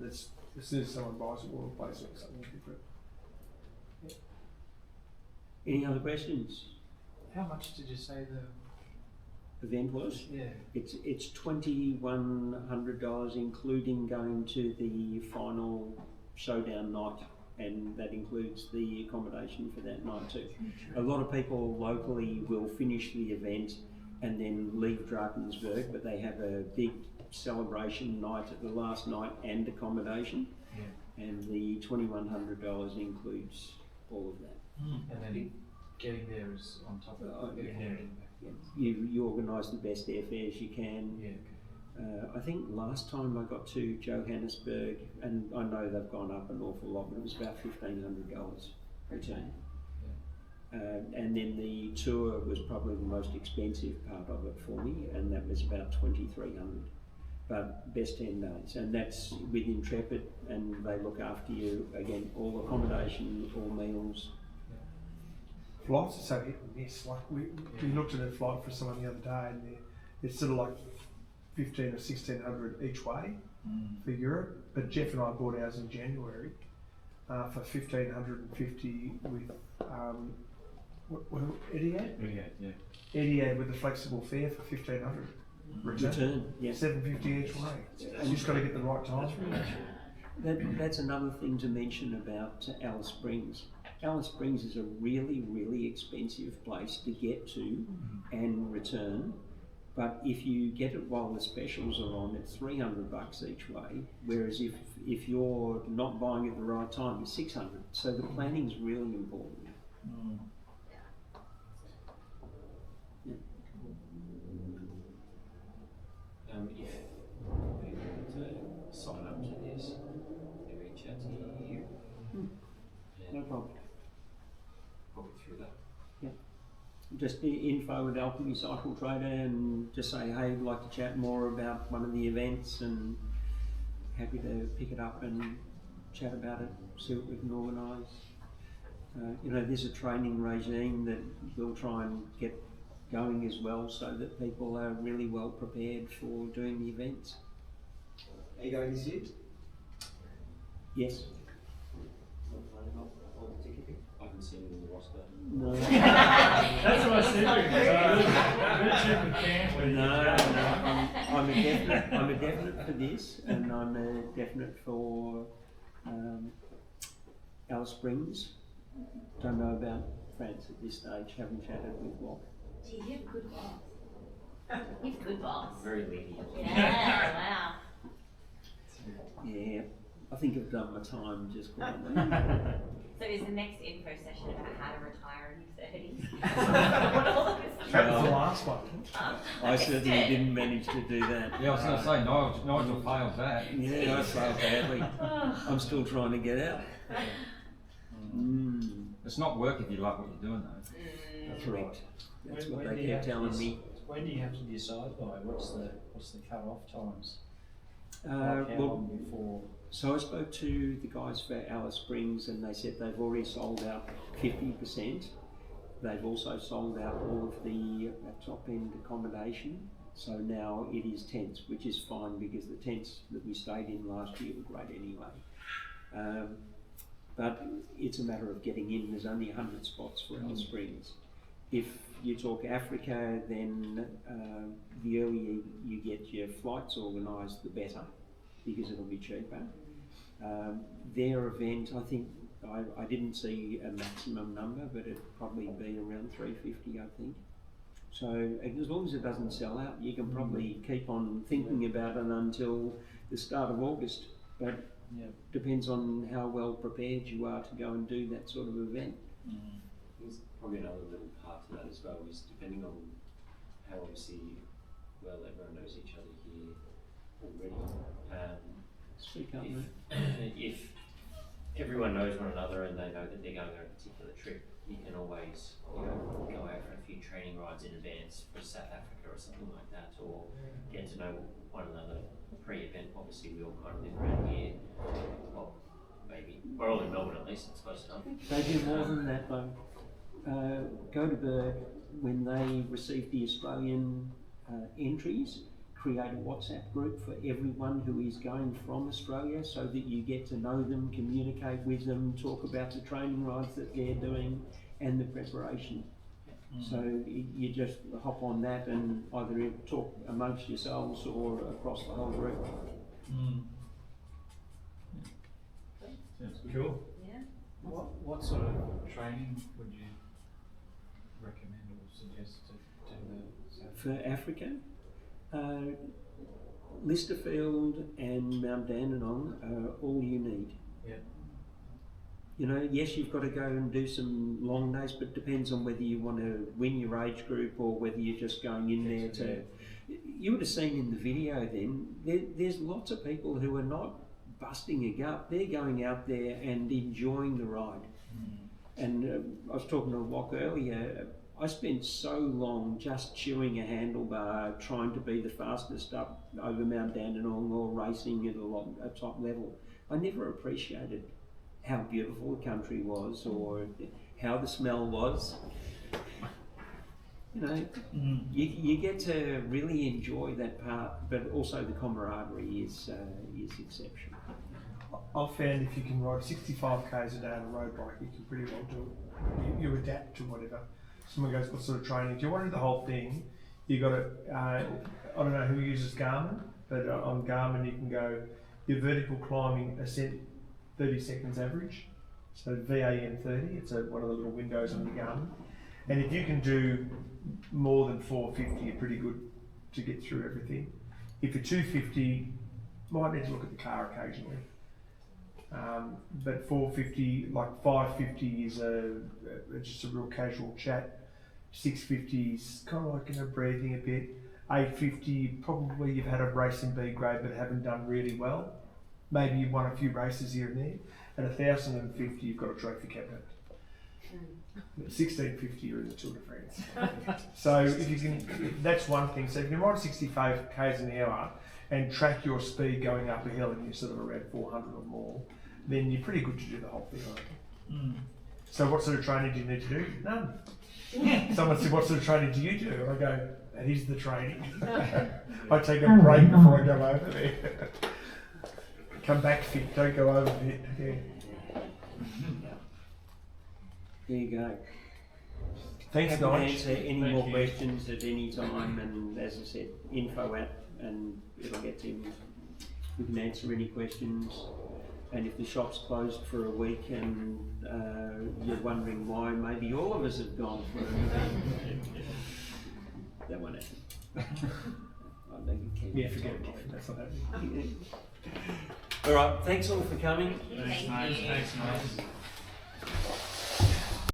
that's, as soon as someone buys it, we'll replace it with something different. Any other questions? How much did you say the Event was? Yeah. It's $2,100, including going to the final showdown night, and that includes the accommodation for that night too. A lot of people locally will finish the event and then leave Drakensberg, but they have a big celebration night at the last night and accommodation. Yeah. and the $2,100 includes all of that. And then getting there is on top of getting there and back. You organise the best airfares you can. Yeah. I think last time I got to Johannesburg, and I know they've gone up an awful lot, but it was about $1,500 return. And then the tour was probably the most expensive part of it for me, and that was about $2,300. But best 10 days, and that's with Intrepid, and they look after you again, all accommodation, all meals. Flights are so hit and miss. Like we looked at a flight for someone the other day, and it's sort of like 1,500 or 1,600 each way for Europe. But Jeff and I bought ours in January for 1,550 with Etihad. Yeah. Etihad with a flexible fare for 1,500. Return, yeah. 750 each way. You just got to get the right time. That's another thing to mention about Alice Springs. Alice Springs is a really, really expensive place to get to and return. But if you get it while the specials are on, it's $300 each way. Whereas if you're not buying at the right time, it's $600. So the planning is really important. If people want to sign up to this, they reach out to you. No problem. Probably through that. Just the info at Alchemy Cycle Trader, and just say, hey, I'd like to chat more about one of the events, and happy to pick it up and chat about it, see what we can organise. There's a training regime that we'll try and get going as well, so that people are really well prepared for doing the events. Are you going this year? Yes. I haven't seen it in the roster. No. That's what I said. No, I'm a definite for this, and I'm a definite for Alice Springs. Don't know about France at this stage. Haven't chatted with Walt. Gee, you have a good boss. He's a good boss. Very lenient. Yeah, wow. Yeah, I think I've done my time just quietly. So is the next info session about how to retire in your 30s? That was the last one. I certainly didn't manage to do that. Yeah, I was going to say, Nigel failed that. Yeah, I failed badly. I'm still trying to get out. It's not work if you love what you're doing, though. Correct. That's what they kept telling me. When do you have to decide by? What's the cut-off times? Well, how long before? So I spoke to the guys for Alice Springs, and they said they've already sold out 50%. They've also sold out all of the top-end accommodation. So now it is tents, which is fine because the tents that we stayed in last year were great anyway. But it's a matter of getting in. There's only 100 spots for Alice Springs. If you talk Africa, then the earlier you get your flights organised, the better, because it'll be cheaper. Their event, I think, I didn't see a maximum number, but it'd probably be around 350, I think. So as long as it doesn't sell out, you can probably keep on thinking about it until the start of August. But depends on how well prepared you are to go and do that sort of event. There's probably another little part to that as well, is depending on how obviously well everyone knows each other here already. Speak up, mate. If everyone knows one another and they know that they're going on a particular trip, you can always go out for a few training rides in advance for South Africa or something like that, or get to know one another pre-event. Obviously we all kind of live around here. Well, maybe. We're all in Melbourne at least, it's close enough. They do more than that though. Go to Berg, when they receive the Australian entries, create a WhatsApp group for everyone who is going from Australia, so that you get to know them, communicate with them, talk about the training rides that they're doing and the preparation. So you just hop on that and either talk amongst yourselves or across the whole group. Cool. Yeah. What sort of training would you recommend or suggest to the For Africa, Listerfield and Mount Dandenong are all you need. Yeah. You know, yes, you've got to go and do some long days, but it depends on whether you want to win your age group or whether you're just going in there to. You would have seen in the video then, there's lots of people who are not busting a gut, they're going out there and enjoying the ride. And I was talking to Locke earlier, I spent so long just chewing a handlebar, trying to be the fastest up over Mount Dandenong or racing at a top level. I never appreciated how beautiful the country was or how the smell was. You know, you get to really enjoy that part, but also the camaraderie is exceptional. I've found if you can ride 65 k's a day on a road bike, you can pretty well do it. You adapt to whatever. Someone goes, what sort of training? If you want to do the whole thing, you got to, I don't know who uses Garmin, but on Garmin you can go, your vertical climbing ascent 30 seconds average. So VAM 30, it's one of the little windows on your Garmin. And if you can do more than 450, you're pretty good to get through everything. If you're 250, might need to look at the car occasionally. But 450, like 550 is just a real casual chat. 650 is kind of like, you know, breathing a bit. 850, probably you've had a race in B grade but haven't done really well. Maybe you've won a few races here and there. At 1,050, you've got a trophy cabinet. 1650, you're in the Tour de France. So if you can, that's one thing. So if you can ride 65 k's an hour and track your speed going up a hill and you're sort of around 400 or more, then you're pretty good to do the whole thing. So what sort of training do you need to do? None. Someone said, what sort of training do you do? And I go, that is the training. I take a break before I go over there. Come back fit, don't go over fit. Yeah. There you go. Thanks, Happy to Nigel. answer any more questions at any time, and as I said, info at, and it'll get to him. We can answer any questions. And if the shop's closed for a week and you're wondering why, maybe all of us have gone for a week. That won't happen. Yeah, forget it. That's not happening. All right, thanks all for coming. Thank you. Thanks, mate.